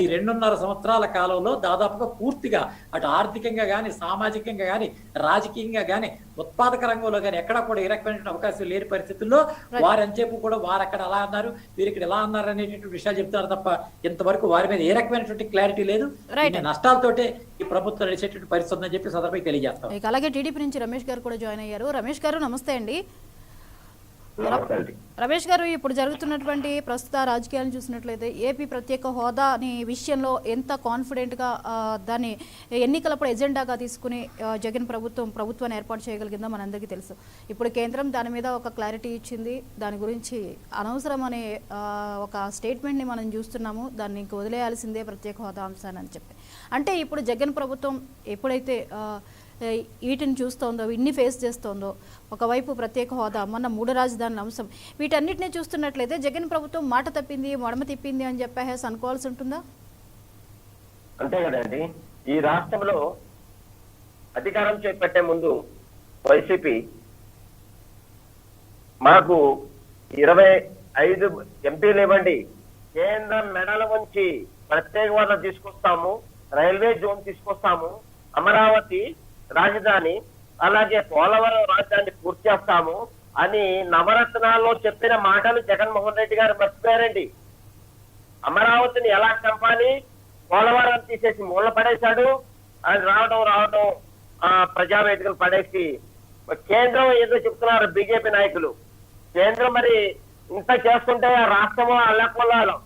[SPEAKER 4] ఈ 2.5 సంవత్సరాల కాలంలో దాదాపుగా పూర్తిగా అటు ఆర్థికంగా కానీ, సామాజికంగా కానీ, రాజకీయంగా కానీ, ఉత్పాదక రంగంలో కానీ ఎక్కడా కూడా ఏ రకమైన అవకాశం లేని పరిస్థితుల్లో వారు ఎంతసేపు కూడా వారు అక్కడ అలా అన్నారు, వీరు ఇక్కడ ఎలా అన్నారు అనేటువంటి విషయాలు చెప్తున్నారు తప్ప ఇంతవరకు వారి మీద ఏ రకమైనటువంటి క్లారిటీ లేదు. నష్టాలతోటే ఈ ప్రభుత్వం నడిచేటువంటి పరిస్థితి ఉందని చెప్పి సందర్భంగా తెలియజేస్తాం.
[SPEAKER 1] అలాగే టీడీపీ నుంచి రమేష్ గారు కూడా జాయిన్ అయ్యారు. రమేష్ గారు నమస్తే అండి. రమేష్ గారు, ఇప్పుడు జరుగుతున్నటువంటి ప్రస్తుత రాజకీయాలను చూసినట్లయితే ఏపీ ప్రత్యేక హోదా అనే విషయంలో ఎంత కాన్ఫిడెంట్గా దాన్ని ఎన్నికలప్పుడు ఎజెండాగా తీసుకుని జగన్ ప్రభుత్వాన్ని ఏర్పాటు చేయగలిగిందో మనందరికీ తెలుసు. ఇప్పుడు కేంద్రం దాని మీద ఒక క్లారిటీ ఇచ్చింది. దాని గురించి అనవసరం అనే ఒక స్టేట్మెంట్ని మనం చూస్తున్నాము. దాన్ని ఇంక వదిలేయాల్సిందే ప్రత్యేక హోదా అంశాన్ని అని చెప్పి. అంటే ఇప్పుడు జగన్ ప్రభుత్వం ఎప్పుడైతే వీటిని చూస్తోందో, ఇన్ని ఫేస్ చేస్తోందో, ఒకవైపు ప్రత్యేక హోదా, మొన్న 3 రాజధానుల అంశం, వీటన్నిటిని చూస్తున్నట్లయితే జగన్ ప్రభుత్వం మాట తప్పింది, మడమ తిప్పింది అని చెప్పేసి అనుకోవాల్సి ఉంటుందా?
[SPEAKER 5] అంతే కదండి. ఈ రాష్ట్రంలో అధికారం చేపట్టే ముందు వైసీపీ మాకు 25 ఎంపీలు ఇవ్వండి, కేంద్రం మెడల ఉంచి ప్రత్యేక హోదా తీసుకొస్తాము, రైల్వే జోన్ తీసుకొస్తాము, అమరావతి రాజధాని, అలాగే పోలవరం రాజధాని పూర్తి చేస్తాము అని నవరత్నాల్లో చెప్పిన మాటలు జగన్మోహన్ రెడ్డి గారు మర్చిపోయారండి. అమరావతిని ఎలా చంపాలి, పోలవరం తీసేసి మూల పడేశాడు. అది రావడం ప్రజావేదికలు పడేసి కేంద్రం ఏదో చెప్తున్నారు బీజేపీ నాయకులు. కేంద్రం మరి ఇంత చేస్తుంటే రాష్ట్రంలో అల్లకొల్లాలం,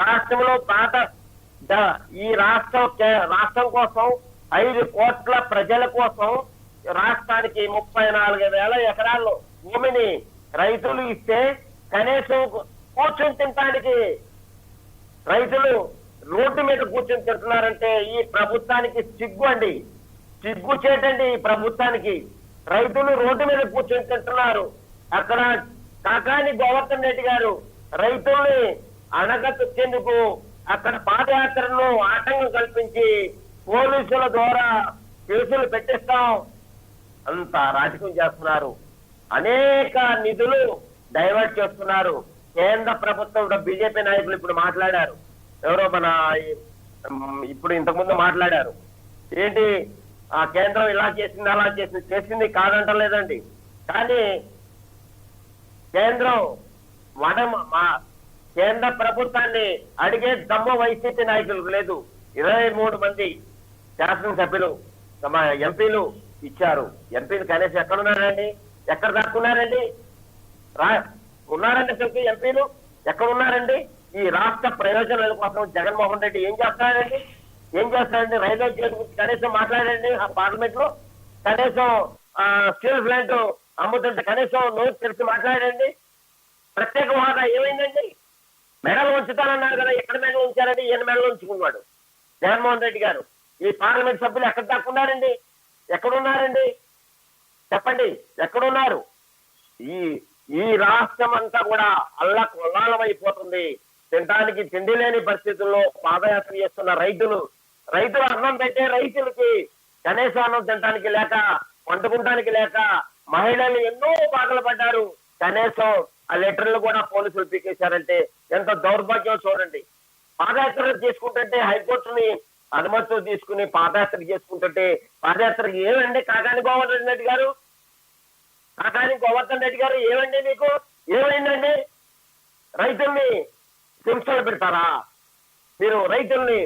[SPEAKER 5] రాష్ట్రంలో ఈ రాష్ట్రం కోసం 5 కోట్ల ప్రజల కోసం రాష్ట్రానికి 34,000 ఎకరాల్లో భూమిని రైతులు ఇస్తే కనీసం కూర్చొని తినడానికి రైతులు రోడ్డు మీద కూర్చొని తింటున్నారంటే ఈ ప్రభుత్వానికి సిగ్గు అండి, సిగ్గు చేటండి. ఈ ప్రభుత్వానికి రైతులు రోడ్డు మీద కూర్చొని తింటున్నారు. అక్కడ కాకాని గోవర్ధన్ రెడ్డి గారు రైతుల్ని అణగతొక్కేందుకు అక్కడ పాదయాత్రను ఆటంకం కల్పించి పోలీసుల ద్వారా కేసులు పెట్టిస్తాం అంత రాజకీయం చేస్తున్నారు. అనేక నిధులు డైవర్ట్ చేస్తున్నారు. కేంద్ర ప్రభుత్వం బీజేపీ నాయకులు ఇప్పుడు మాట్లాడారు. ఎవరో మన ఇప్పుడు ఇంతకుముందు మాట్లాడారు. ఏంటి ఆ కేంద్రం ఇలా చేసింది అలా చేసింది కాదంటలేదండి. కానీ కేంద్రం కేంద్ర ప్రభుత్వాన్ని అడిగే దమ్ము వైసీపీ నాయకులకు లేదు. 23 మంది శాసనసభ్యులు తమ ఎంపీలు ఇచ్చారు. ఎంపీలు కనీసం ఎక్కడున్నారండి? ఎక్కడ దాక్కున్నారండి? ఉన్నారండి చెప్పి ఎంపీలు ఎక్కడున్నారండి? ఈ రాష్ట్ర ప్రయోజనాల కోసం జగన్మోహన్ రెడ్డి ఏం చేస్తారండి? రైల్వే గేట్ గురించి కనీసం మాట్లాడండి. ఆ పార్లమెంట్ లో కనీసం స్టీల్ ప్లాంట్ అమ్ముతుంటే కనీసం నోరు తెరిచి మాట్లాడండి. ప్రత్యేక హోదా ఏమైందండి? మెడలు ఉంచుతానన్నారు కదా, ఎక్కడ మెడలు ఉంచారండి? ఈయన మెడలు ఉంచుకున్నాడు జగన్మోహన్ రెడ్డి గారు. ఈ పార్లమెంట్ సభ్యులు ఎక్కడ దాక్కున్నారండి? ఎక్కడున్నారండి? చెప్పండి, ఎక్కడున్నారు? ఈ రాష్ట్రం అంతా కూడా అల్లకొల్లాలం అయిపోతుంది. తినడానికి తిండి లేని పరిస్థితుల్లో పాదయాత్ర చేస్తున్న రైతులు అన్నం పెట్టే రైతులకి కనీసం అన్నం తినడానికి లేక, వండుకుంటానికి లేక మహిళలు ఎన్నో బాధలు పడ్డారు. కనీసం ఆ లెటర్లు కూడా పోలీసులు పీకేశారంటే ఎంత దౌర్భాగ్యం చూడండి. పాదయాత్ర చేసుకుంటుంటే హైకోర్టుని అనుమతులు తీసుకుని పాదయాత్ర చేసుకుంటుంటే పాదయాత్రకి ఏమండి కాకాని గోవర్ధన్ రెడ్డి గారు? ఏమండి మీకు ఏమైందండి? రైతుల్ని హింసలు పెడతారా మీరు? రైతుల్ని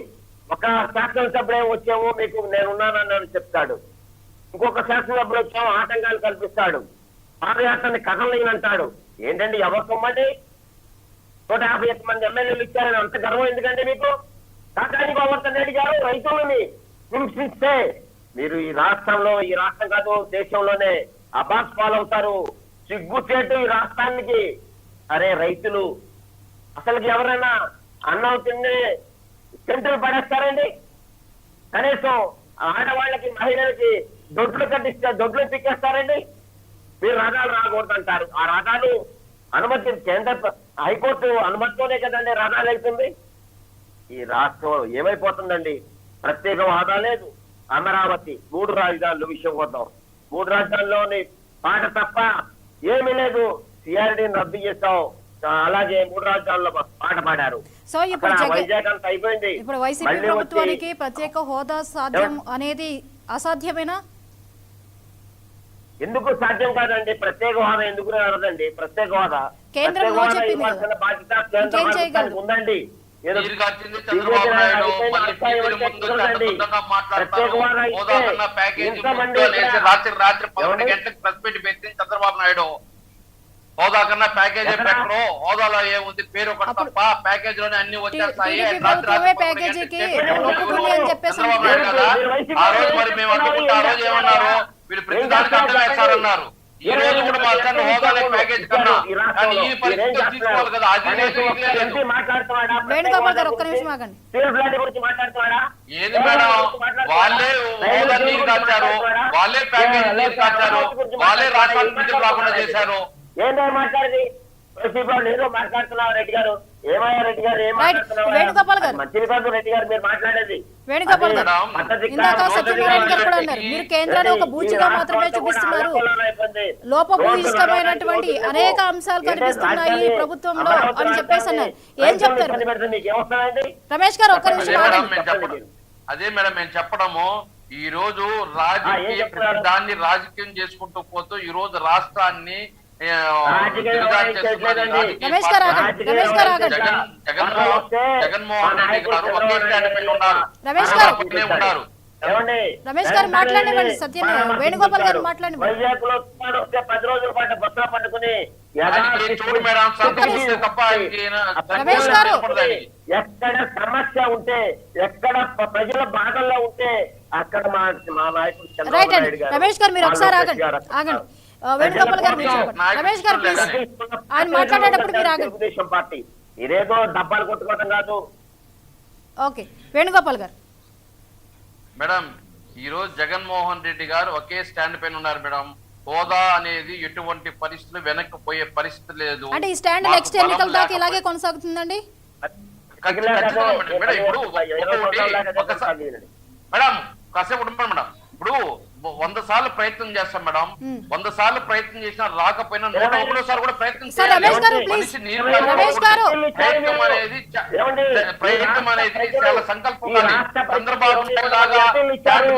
[SPEAKER 5] ఒక శాసనసభ్యుడే వచ్చాము మీకు నేనున్నానని చెప్తాడు, ఇంకొక శాసనసభ్యుడు వచ్చాము ఆటంకాలు కల్పిస్తాడు, పాదయాత్రని కథలేనంటాడు. ఏంటండి ఎవరు సొమ్మండి? 151 మంది ఎమ్మెల్యేలు ఇచ్చారని అంత గర్వం ఎందుకండి మీకు? కాకాని గోవర్ధన్ రెడ్డి గారు రైతులని హింసిస్తే మీరు ఈ రాష్ట్రం కాదు దేశంలోనే అబాస్ పాలవుతారు. సిగ్గుచేటు ఈ రాష్ట్రానికి. అరే రైతులు అసలుకి ఎవరైనా అన్నం తిండి సెంటర్లు పడేస్తారండి? కనీసం ఆడవాళ్ళకి మహిళలకి దొడ్లు పిక్కేస్తారండి? మీరు రథాలు రాకూడదంటారు. ఆ రథాలు అనుమతి కేంద్ర హైకోర్టు అనుమతితోనే కదండి రథాలు వెళ్తుంది. ఈ రాష్ట్రం ఏమైపోతుందండి? ప్రత్యేక హోదా లేదు, అమరావతి 3 రాజధానుల విషయం వద్దాం. 3 రాజధానుల్లోని పాట తప్ప ఏమీ లేదు. సిఆర్డీని రద్దు చేస్తాం, అలాగే 3 రాజధానుల పాట పాడారు.
[SPEAKER 1] సో ఇప్పుడు
[SPEAKER 5] వైజాగ్ అంతా అయిపోయింది.
[SPEAKER 1] ఇప్పుడు వైసీపీ ప్రభుత్వానికి ప్రత్యేక హోదా సాధ్యం అనేది అసాధ్యమేనా?
[SPEAKER 5] ఎందుకు సాధ్యం కాదండి? ప్రత్యేక హోదా ఎందుకు రాదండి? ప్రత్యేక హోదా
[SPEAKER 1] కేంద్రం
[SPEAKER 5] ఇవ్వాల్సిన బాధ్యత కేంద్ర ప్రభుత్వానికి ఉందండి.
[SPEAKER 3] చంద్రబాబు నాయుడు హోదా కన్నా ప్యాకేజ్ ఎక్కడో, హోదాలో ఏముంది పేరు ఒకటి తప్ప ప్యాకేజ్ లోనే అన్ని వచ్చేస్తాయి. చంద్రబాబు నాయుడు కదా ఆ రోజు మరి మేము అనుకుంటే ఆ రోజు ఏమన్నారు? వీళ్ళు ప్రతి దానికి అర్థం వేస్తారన్నారు. ఈ రోజు కూడా మాట్లాడిన హోదాలో ప్యాకేజ్ కన్నా కానీ ఈ పరిస్థితి తీసుకోవాలి కదా. అది
[SPEAKER 1] వేణుగోపాల్ గారు ఒక్క నిమిషం ఆగండి.
[SPEAKER 3] ఏది మేడం? వాళ్ళే హోదా నీరు కాచారు, వాళ్ళే ప్యాకేజ్ నీరు కాచారు, వాళ్ళే రాష్ట్రానికి నిధులు రాకుండా చేశారు.
[SPEAKER 5] ఏంటో మాట్లాడేది? ఏదో మాట్లాడుతున్నావు రెడ్డి గారు. ఏమయ్యా రెడ్డి గారు ఏం
[SPEAKER 1] వేణుగోపాల్ గారు,
[SPEAKER 5] మంచిది కాదు రెడ్డి గారు మీరు మాట్లాడేది.
[SPEAKER 1] వేణుగోపాల్ గారు ఇందాక సత్యనారాయణ గారు కూడా అన్నారు, మీరు కేంద్రాన్ని ఒక బూచిగా మాత్రమే చూపిస్తున్నారు, లోపభూయిష్టమైనటువంటి అనేక అంశాలు కనిపిస్తున్నాయి ఈ ప్రభుత్వంలో అని చెప్పేసి అన్నారు. ఏం చెప్తారు రమేష్ గారు? ఒక్క నిమిషం ఆగండి.
[SPEAKER 3] అదే మేడం మేము చెప్పడము, ఈ రోజు దాన్ని రాజకీయం చేసుకుంటూ పోతూ ఈ రోజు రాష్ట్రాన్ని జగన్మోహన్ రెడ్డి గారు ఒకే స్టాండ్ పైన ఉన్నారు.
[SPEAKER 1] రమేష్ గారు మాట్లాడండి. సత్యం వేణుగోపాల్ గారు మాట్లాడండి.
[SPEAKER 5] వైజాగ్ లో 10 రోజుల పాటు బస్సులో పట్టుకుని
[SPEAKER 3] చూడు మేడం, తప్ప
[SPEAKER 1] రమేష్ గారు
[SPEAKER 5] ఎక్కడ సమస్య ఉంటే, ఎక్కడ ప్రజల బాధల్లో ఉంటే అక్కడ మా నాయకుడు చంద్రబాబు నాయుడు గారు.
[SPEAKER 1] రమేష్ గారు మీరు ఒకసారి ఆగండి. వేణుగోపాల్ గారు రమేష్ గారు ప్లీజ్ ఆయన మాట్లాడేటప్పుడు మీరు ఆగండి.
[SPEAKER 5] తెలుగుదేశం పార్టీ ఇదేదో డబ్బాలు కొట్టుకోవడం కాదు.
[SPEAKER 1] ఓకే వేణుగోపాల్ గారు.
[SPEAKER 3] మేడం ఈ రోజు జగన్మోహన్ రెడ్డి గారు ఒకే స్టాండ్ పైన ఉన్నారు మేడం. హోదా అనేది ఎటువంటి పరిస్థితులు వెనక్కి పోయే పరిస్థితి లేదు.
[SPEAKER 1] అంటే ఈ స్టాండ్
[SPEAKER 3] మాకు
[SPEAKER 1] నెక్స్ట్ ఎన్నికల
[SPEAKER 3] బలం
[SPEAKER 1] దాకా
[SPEAKER 3] లేకపోతే-
[SPEAKER 1] ఇలాగే కొనసాగుతుందండి.
[SPEAKER 3] ఖచ్చితంగా మేడం. ఇప్పుడు మేడం కాసేపు ఉంటాం మేడం. ఇప్పుడు 100 సార్లు ప్రయత్నం చేస్తాం మేడం. 100 సార్లు ప్రయత్నం చేసినా రాకపోయినా 101సారి కూడా ప్రయత్నం
[SPEAKER 1] సార్ రమేష్ గారు
[SPEAKER 3] చేయాలి.
[SPEAKER 1] ప్లీజ్,
[SPEAKER 3] మనిషి నీరు
[SPEAKER 1] రమేష్ గారు
[SPEAKER 3] ప్రయత్నం అనేది చాలా సంకల్పం ఉండాలి. చంద్రబాబు నాయుడు లాగా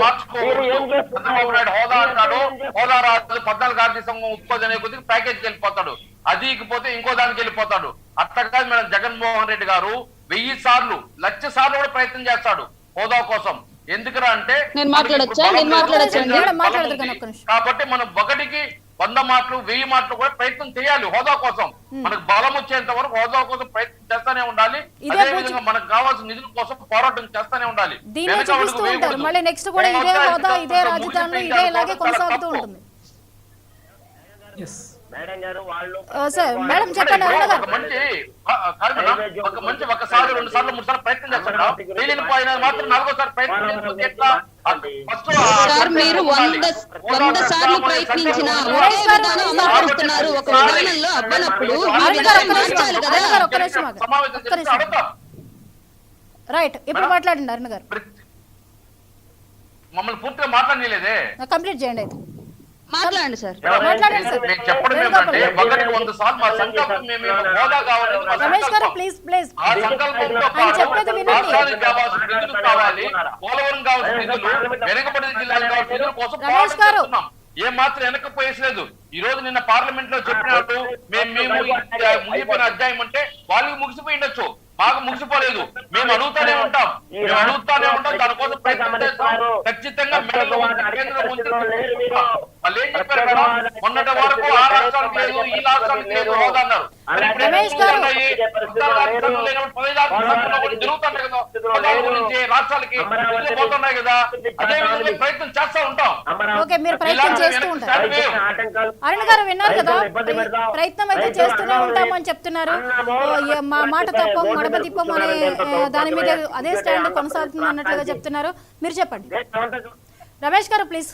[SPEAKER 3] మార్చుకోకూడదు. చంద్రబాబు నాయుడు హోదా అంటాడు, హోదా రాదు, 14 ఆర్థిక సంఘం ఉత్పత్తి అనే కొద్దిగా ప్యాకేజ్కి వెళ్ళిపోతాడు. అదికిపోతే ఇంకో దానికి వెళ్ళిపోతాడు. అట్లా కాదు మేడం. జగన్మోహన్ రెడ్డి గారు 1000 సార్లు 1,00,000 సార్లు కూడా ప్రయత్నం చేస్తాడు హోదా కోసం. ఎందుకురా అంటే
[SPEAKER 2] నేను మాట్లాడొచ్చా? నేను మాట్లాడొచ్చండి.
[SPEAKER 1] మేడం మాట్లాడదు కానీ ఒక్క నిమిషం.
[SPEAKER 3] కాబట్టి మనం 1కి 100 మాటలు 1000 మాటలు కూడా ప్రయత్నం చేయాలి హోదా కోసం. మనకు బలం వచ్చేంత వరకు హోదా కోసం ప్రయత్నం చేస్తానే ఉండాలి. అదే విధంగా మనకు కావాల్సిన నిధుల కోసం పోరాటం చేస్తానే ఉండాలి.
[SPEAKER 1] దీన్ని చూపిస్తూ ఉంటారు. మళ్ళీ నెక్స్ట్ కూడా ఇదే హోదా, ఇదే రాజధానులు, ఇదే ఇలాగే కొనసాగుతూ ఉంటుంది.
[SPEAKER 5] మేడం గారు వాళ్ళు
[SPEAKER 1] సార్ మేడం చెప్పండి. అరుణ గారు
[SPEAKER 3] ఒక మంచి ఒకసారి 2 సార్లు 3 సార్లు ప్రయత్నం చేస్తాడు. వెళ్ళిపోయిన మాత్రం 4వ సారి ప్రయత్నం చేసుకుంటే ఎట్లా?
[SPEAKER 2] సార్ మీరు 100 సార్లు ప్రయత్నించిన ఒకే విధానం అమలుపరుస్తున్నారు. ఒక విధానంలో అవ్వనప్పుడు మీరు విధానం మార్చాలి కదా.
[SPEAKER 1] ఒక్క నిమిషం ఆగండి. రైట్, ఇప్పుడు మాట్లాడండి అరుణ గారు.
[SPEAKER 3] మమ్మల్ని పూర్తిగా మాట్లాడలేదే.
[SPEAKER 1] కంప్లీట్ చేయండి అయితే.
[SPEAKER 2] మాట్లాడండి సార్.
[SPEAKER 1] మాట్లాడండి సార్.
[SPEAKER 3] నేను చెప్పడం ఏంటంటే 1కి 100 సార్లు మా సంకల్పం మేము హోదా కావాలని మా
[SPEAKER 1] రమేష్ గారు
[SPEAKER 3] సంకల్పం.
[SPEAKER 1] Please please.
[SPEAKER 3] ఆ సంకల్పంతో
[SPEAKER 1] ఆయన చెప్పేది వినండి.
[SPEAKER 3] రాష్ట్రానికి కావాల్సిన నిధులు కావాలి, పోలవరం కావాల్సిన నిధులు, వెనుకబడిన జిల్లాలకు కావాల్సిన నిధుల కోసం
[SPEAKER 1] రమేష్
[SPEAKER 3] పోరాటం
[SPEAKER 1] గారు.
[SPEAKER 3] చేస్తున్నాం. ఏ మాత్రం వెనకపోయేసలేదు. ఈ రోజు నిన్న పార్లమెంట్ లో చెప్పినట్టు మేము ముగిపోయిన అధ్యాయం అంటే వాళ్ళకి ముగిసిపోయి ఉండొచ్చు, మాకు ముగిసిపోలేదు. మేము అడుగుతానే ఉంటాం. దానికోసం ప్రయత్నం చేస్తాం. ఖచ్చితంగా మెడలో ఉంచి కేంద్ర మంత్రి వాళ్ళు ఏం చెప్పారు కదా, మొన్నటి వరకు ఆ రాష్ట్రానికి లేదు, ఈ రాష్ట్రానికి లేదు హోదా అన్నారు.
[SPEAKER 1] రమేష్ గారు.
[SPEAKER 3] జరుగుతుంటాయి కదా హోదాల గురించి, రాష్ట్రాలకి పోతున్నాయి కదా. అదే విధంగా ప్రయత్నం చేస్తా ఉంటాం.
[SPEAKER 1] ఓకే, మీరు ప్రయత్నం చేస్తూ ఉంటారు. అరుణ్ గారు విన్నారు కదా, ప్రయత్నం అయితే చేస్తూనే ఉంటామని చెప్తున్నారు. మా మాట తప్పం మడమ తిప్పం అనే దాని మీద అదే స్టాండ్ కొనసాగుతుంది అన్నట్లుగా చెప్తున్నారు. మీరు చెప్పండి రమేష్ గారు ప్లీజ్.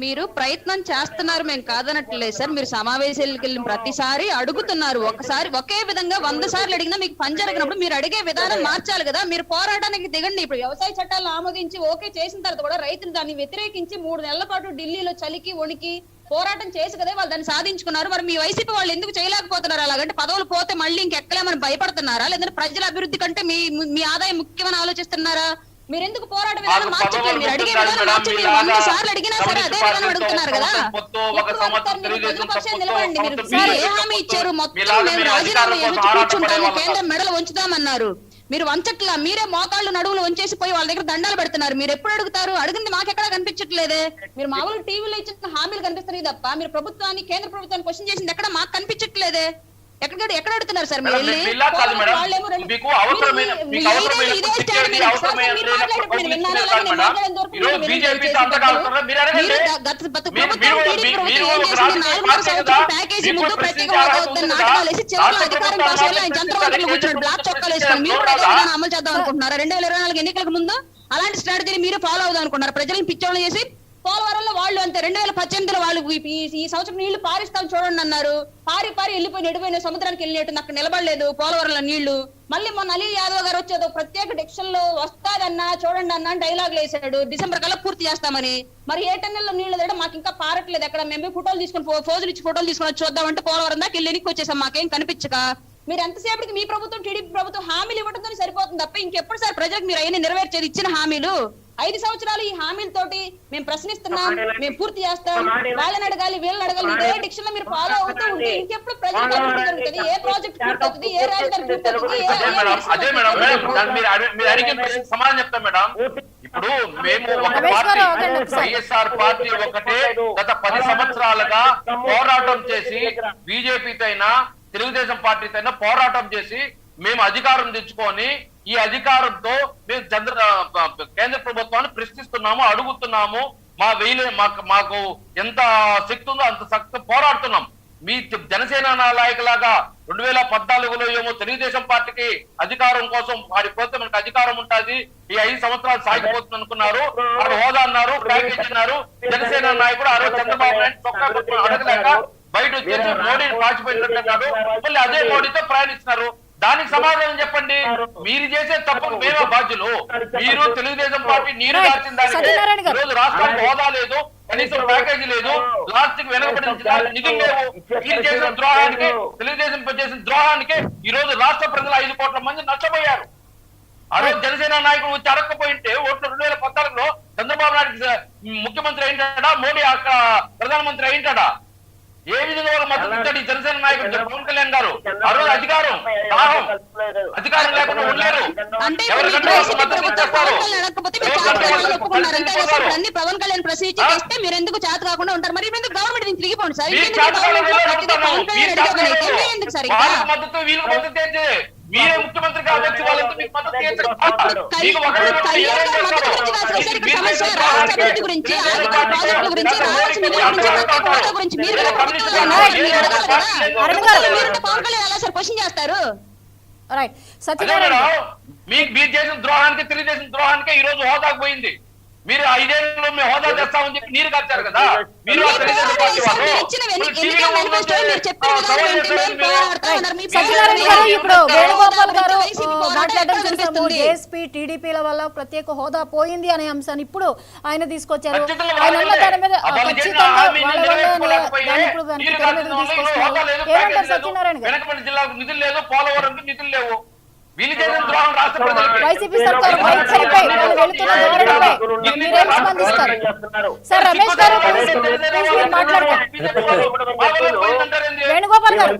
[SPEAKER 2] మీరు ప్రయత్నం చేస్తున్నారు, మేము కాదనట్లేదు సార్. మీరు సమావేశాలకు వెళ్ళిన ప్రతిసారి అడుగుతున్నారు. ఒకసారి ఒకే విధంగా 100 సార్లు అడిగినా మీకు పని జరగనప్పుడు మీరు అడిగే విధానం మార్చాలి కదా. మీరు పోరాటానికి దిగండి. ఇప్పుడు వ్యవసాయ చట్టాలను ఆమోదించి ఓకే చేసిన తర్వాత కూడా రైతులు దాన్ని వ్యతిరేకించి 3 నెలల పాటు ఢిల్లీలో చలికి వణికి పోరాటం చేసి కదా వాళ్ళు దాన్ని సాధించుకున్నారు. మరి మీ వైసీపీ వాళ్ళు ఎందుకు చేయలేకపోతున్నారు? అలాగంటే పదవులు పోతే మళ్ళీ ఇంకెక్కలేమని భయపడుతున్నారా? లేదంటే ప్రజల అభివృద్ధి కంటే మీ ఆదాయం ముఖ్యమని ఆలోచిస్తున్నారా? మీరు ఎందుకు పోరాట విధానం మార్చట్లేదు? మీరు అడిగే విధానం మార్చి మీరు 100 సార్లు అడిగినా సరే అదే విధానం అడుగుతున్నారు కదా. నిలబడండి. మీరు సార్ ఏ హామీ ఇచ్చారు? మొత్తం మేము రాజీనామా చేసి కూర్చుంటాము, కేంద్రం మెడలు ఉంచుతామన్నారు. మీరు వంచట్లా, మీరే మోకాళ్ళు నడువులు వంచేసి పోయి వాళ్ళ దగ్గర దండాలు పెడుతున్నారు. మీరు ఎప్పుడు అడుగుతారు? అడిగింది మాకెక్కడ కనిపించట్లేదే. మీరు మామూలు టీవీలో ఇచ్చిన హామీలు కనిపిస్తున్నాయి తప్ప మీరు ప్రభుత్వాన్ని కేంద్ర ప్రభుత్వాన్ని క్వశ్చన్ చేసింది ఎక్కడ మాకు కనిపించట్లేదే. ఎక్కడ అడుగుతున్నారు సార్? మీరు వెళ్ళి ప్యాకేజీ ముందు ప్రత్యేక నాటకాలు వేసి చివరిలో అధికారం కోసం ఆయన జంత్రమంత్రులు కూర్చున్నాడు బ్లాక్ చొక్కాలు వేసుకుని. మీరు కూడా అదే విధానం అమలు చేద్దాం అనుకుంటున్నారా? 2024 ఎన్నికలకు ముందు అలాంటి స్ట్రాటజీని మీరు ఫాలో అవుదాం అనుకుంటున్నారు? ప్రజలను పిచ్చోళ్ళు చేసి పోలవరంలో వాళ్ళు అంతే 2018లో వాళ్ళు ఈ సంవత్సరం నీళ్లు పారిస్తాం చూడండి అన్నారు. పారి వెళ్ళిపోయి నడిపోయిన సముద్రానికి వెళ్ళినట్టు అక్కడ నిలబడలేదు పోలవరంలో నీళ్లు. మళ్ళీ మొన్న అనిల్ యాదవ్ గారు వచ్చేదో ప్రత్యేక డిక్షన్ లో వస్తాదన్నా చూడండి అన్న డైలాగులు వేసాడు. డిసెంబర్ కల్లా పూర్తి చేస్తామని. మరి ఏ టన్నెల్లో నీళ్లు తేడా మాకు ఇంకా పారట్లేదు. అక్కడ మేము ఫోటోలు తీసుకుని ఫోజులు ఇచ్చి ఫోటోలు తీసుకుని చూద్దామంటే పోలవరం దాకా వెళ్ళి ఎనికి వచ్చేసాం. మాకేం కనిపించక మీరు ఎంతసేపటికి మీ ప్రభుత్వం టీడీపీ ప్రభుత్వం హామీలు ఇవ్వడంతో సరిపోతుంది తప్ప ఇంకెప్పుడు సార్ ప్రజలకు మీరు అయినా నెరవేర్చేది ఇచ్చిన హామీలు? 5 సంవత్సరాలు ఈ హామీలతోటి మేము ప్రశ్నిస్తున్నాం, మేము పూర్తి చేస్తాం, వాళ్ళని అడగాలి వీళ్ళని అడగాలి. ఇదే డిక్షన్ లో మీరు ఫాలో అవుతూ ఉంటే ఇంకెప్పుడు ప్రజలకు అభివృద్ధి జరుగుతుంది? ఏ ప్రాజెక్ట్ పూర్తవుతుంది? ఏ రాజధాని పూర్తవుతుంది?
[SPEAKER 3] సమాధానం చెప్తాం మేడం. ఇప్పుడు మేము ఒక పార్టీ వైఎస్ఆర్ పార్టీ ఒకటే గత 10 సంవత్సరాలుగా పోరాటం చేసి బీజేపీతో అయినా తెలుగుదేశం పార్టీతో అయినా పోరాటం చేసి మేము అధికారం తెచ్చుకొని ఈ అధికారంతో మేము కేంద్ర ప్రభుత్వాన్ని ప్రశ్నిస్తున్నాము, అడుగుతున్నాము. మాకు ఎంత శక్తి ఉందో అంత శక్తి పోరాడుతున్నాం. మీ జనసేన నాయకులాగా 2014లో ఏమో తెలుగుదేశం పార్టీకి అధికారం కోసం వారి పోతే మనకు అధికారం ఉంటుంది, ఈ 5 సంవత్సరాలు సాగిపోతుంది అనుకున్నారు. వారు హోదా అన్నారు, ప్యాకేజ్ అన్నారు. జనసేన నాయకుడు ఆ రోజు చంద్రబాబు నాయుడు చొక్కా కొట్టుకుని అడగలేక బయట వచ్చేసి మోడీని పాచిపోయినట్టున్నాడు. మళ్ళీ అదే మోడీతో ప్రయాణిస్తున్నారు. దానికి సమాధానం చెప్పండి. మీరు చేసే తప్పుకు మేమే బాధ్యులు. మీరు తెలుగుదేశం పార్టీ నీరు దాచిన దానికి ఈరోజు రాష్ట్రానికి హోదా లేదు, కనీసం ప్యాకేజీ లేదు, లాస్ట్ కి వెనకబడిన నిధులు లేవు. మీరు చేసిన ద్రోహానికి, తెలుగుదేశం చేసిన ద్రోహానికి ఈ రోజు రాష్ట్ర ప్రజలు 5 కోట్ల మంది నష్టపోయారు. ఆ రోజు జనసేన నాయకుడు వచ్చి అడగకపోయింటే ఓట్లు 2014లో చంద్రబాబు నాయుడు ముఖ్యమంత్రి అయింటాడా, మోడీ అక్కడ ప్రధానమంత్రి అయింటాడా? ఏ విధంగా వాళ్ళు మద్దతు ఇచ్చాడు ఈ జనసేన నాయకుడు పవన్ కళ్యాణ్ గారు? ఆ రోజు అధికారం లేకుండా ఉండలేరు.
[SPEAKER 2] పవన్ కళ్యాణ్ ప్రొసీజర్ చేస్తే మీరు ఎందుకు చేత కాకుండా ఉంటారు? మరి ఎందుకు గవర్నమెంట్ తిరిగిపోండి సార్.
[SPEAKER 3] మద్దతు వీళ్ళకి మద్దతు ఏంటి? మీరే ముఖ్యమంత్రి కావచ్చు, వాళ్ళంతా మీకు మద్దతు
[SPEAKER 2] చేస్తారు.
[SPEAKER 3] మీరు చేసిన ద్రోహానికి, తెలుగుదేశం ద్రోహానికి ఈ రోజు హోదాకు పోయింది. మీరు 5 ఏళ్ళలో మేము హోదా తెస్తామని చెప్పి నీరు కట్టారు కదా. మీరు
[SPEAKER 1] ఇప్పుడు వేణుగోపాల్ గారు మాట్లాడడం చూసాము. జేఎస్పీ టీడీపీల వల్ల ప్రత్యేక హోదా పోయింది అనే అంశాన్ని ఇప్పుడు ఆయన తీసుకొచ్చారు. ఆయన అన్న దాని మీద ఖచ్చితంగా ఏమంటారు సత్యనారాయణ గారు?
[SPEAKER 3] వెనకబడి జిల్లాకు నిధులు లేదు, పోలవరంకి నిధులు లేవు. వీళ్ళు చేసిన ద్రోహం రాష్ట్ర ప్రజలకి.
[SPEAKER 1] వైసీపీ సర్కారు వైఖరిపై వాళ్ళు వెళుతున్న ధోరణిపై మీరేం స్పందిస్తారు? సార్ రమేష్ గారు వేణుగోపాల్ గారు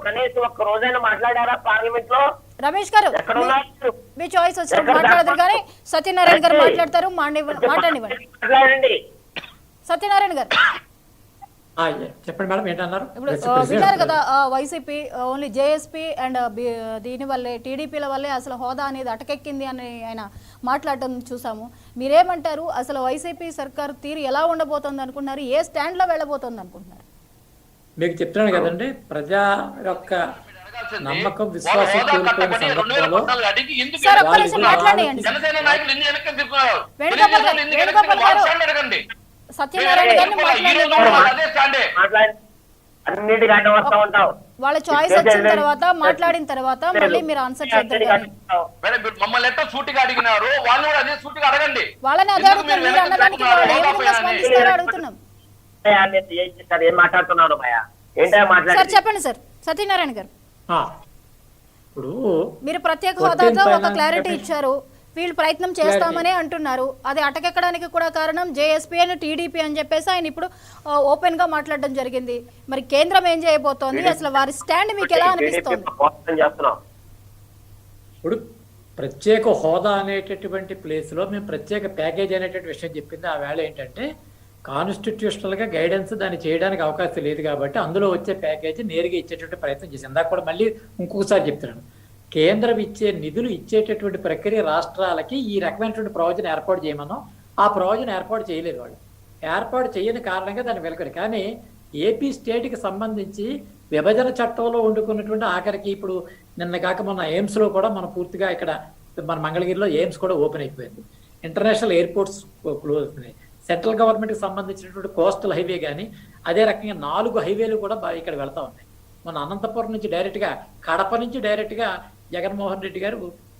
[SPEAKER 5] కనీసం ఒక్క రోజైనా మాట్లాడారా పార్లమెంట్ లో?
[SPEAKER 1] రమేష్ గారు మీ చాయిస్ వచ్చినప్పుడు మాట్లాడతారు, కానీ సత్యనారాయణ గారు మాట్లాడతారు. మాట్లాడండి సత్యనారాయణ గారు.
[SPEAKER 4] చెప్పండి మేడం, ఏంటన్నారు?
[SPEAKER 1] ఇప్పుడు విన్నారు కదా, వైసీపీ ఓన్లీ జేఎస్పీ అండ్ దీని వల్లే, టీడీపీల వల్లే అసలు హోదా అనేది అటకెక్కింది అని ఆయన మాట్లాడటం చూసాము. మీరేమంటారు? అసలు వైసీపీ సర్కారు తీరు ఎలా ఉండబోతోంది అనుకుంటున్నారు? ఏ స్టాండ్ లో వెళ్ళబోతోంది అనుకుంటున్నారు?
[SPEAKER 4] మీకు చెప్తున్నాను కదండి, ప్రజా యొక్క నమ్మకం, విశ్వాసం కోల్పోయిన సందర్భంలో
[SPEAKER 1] సత్యనారాయణ వాళ్ళ చాయిస్ వచ్చిన తర్వాత మాట్లాడిన తర్వాత మళ్ళీ మీరు ఆన్సర్ చేద్దాం.
[SPEAKER 3] మమ్మల్ని ఎట్టో సూటిగా అడిగినారు, వాళ్ళు కూడా అదే సూటిగా అడగండి.
[SPEAKER 1] వాళ్ళని అదే అడుగుతాం, మీరు అన్నదానికి వాళ్ళు ఏ విధంగా స్పందిస్తారో అడుగుతున్నాం. సార్ చెప్పండి సార్ సత్యనారాయణ గారు.
[SPEAKER 4] ఇప్పుడు
[SPEAKER 1] మీరు ప్రత్యేక హోదాతో ఒక క్లారిటీ ఇచ్చారు, వీళ్ళు ప్రయత్నం చేస్తామనే అంటున్నారు. అది అటకెక్కడానికి కూడా కారణం జేఎస్పీ అని, టీడీపీ అని చెప్పేసి ఆయన ఇప్పుడు ఓపెన్ గా మాట్లాడడం జరిగింది. మరి కేంద్రం ఏం చేయబోతోంది? అసలు వారి స్టాండ్ మీకు ఎలా అనిపిస్తోంది?
[SPEAKER 4] ఇప్పుడు ప్రత్యేక హోదా అనేటటువంటి ప్లేస్ లో మేము ప్రత్యేక ప్యాకేజ్ అనేటువంటి విషయం చెప్పింది. ఆ వేళ ఏంటంటే కాన్స్టిట్యూషనల్ గా గైడెన్స్ దాన్ని చేయడానికి అవకాశం లేదు కాబట్టి అందులో వచ్చే ప్యాకేజీ నేరుగా ఇచ్చేటువంటి ప్రయత్నం చేసింది. ఇందాక కూడా మళ్ళీ ఇంకొకసారి చెప్తున్నాను, కేంద్రం ఇచ్చే నిధులు ఇచ్చేటటువంటి ప్రక్రియ రాష్ట్రాలకి ఈ రకమైనటువంటి ప్రయోజనం ఏర్పాటు చేయమన్నాం. ఆ ప్రయోజనం ఏర్పాటు చేయలేదు. వాళ్ళు ఏర్పాటు చేయని కారణంగా దాన్ని వెలకడు. కానీ ఏపీ స్టేట్కి సంబంధించి విభజన చట్టంలో వండుకున్నటువంటి ఆఖరికి ఇప్పుడు నిన్న కాక మన ఎయిమ్స్లో కూడా మనం పూర్తిగా ఇక్కడ మన మంగళగిరిలో ఎయిమ్స్ కూడా ఓపెన్ అయిపోయింది. ఇంటర్నేషనల్ ఎయిర్పోర్ట్స్ క్లోజ్ అవుతున్నాయి. సెంట్రల్ గవర్నమెంట్కి సంబంధించినటువంటి కోస్టల్ హైవే కానీ అదే రకంగా 4 హైవేలు కూడా ఇక్కడ వెళ్తా ఉన్నాయి. మన అనంతపురం నుంచి డైరెక్ట్గా, కడప నుంచి డైరెక్ట్గా జగన్మోహన్ రెడ్డి గారు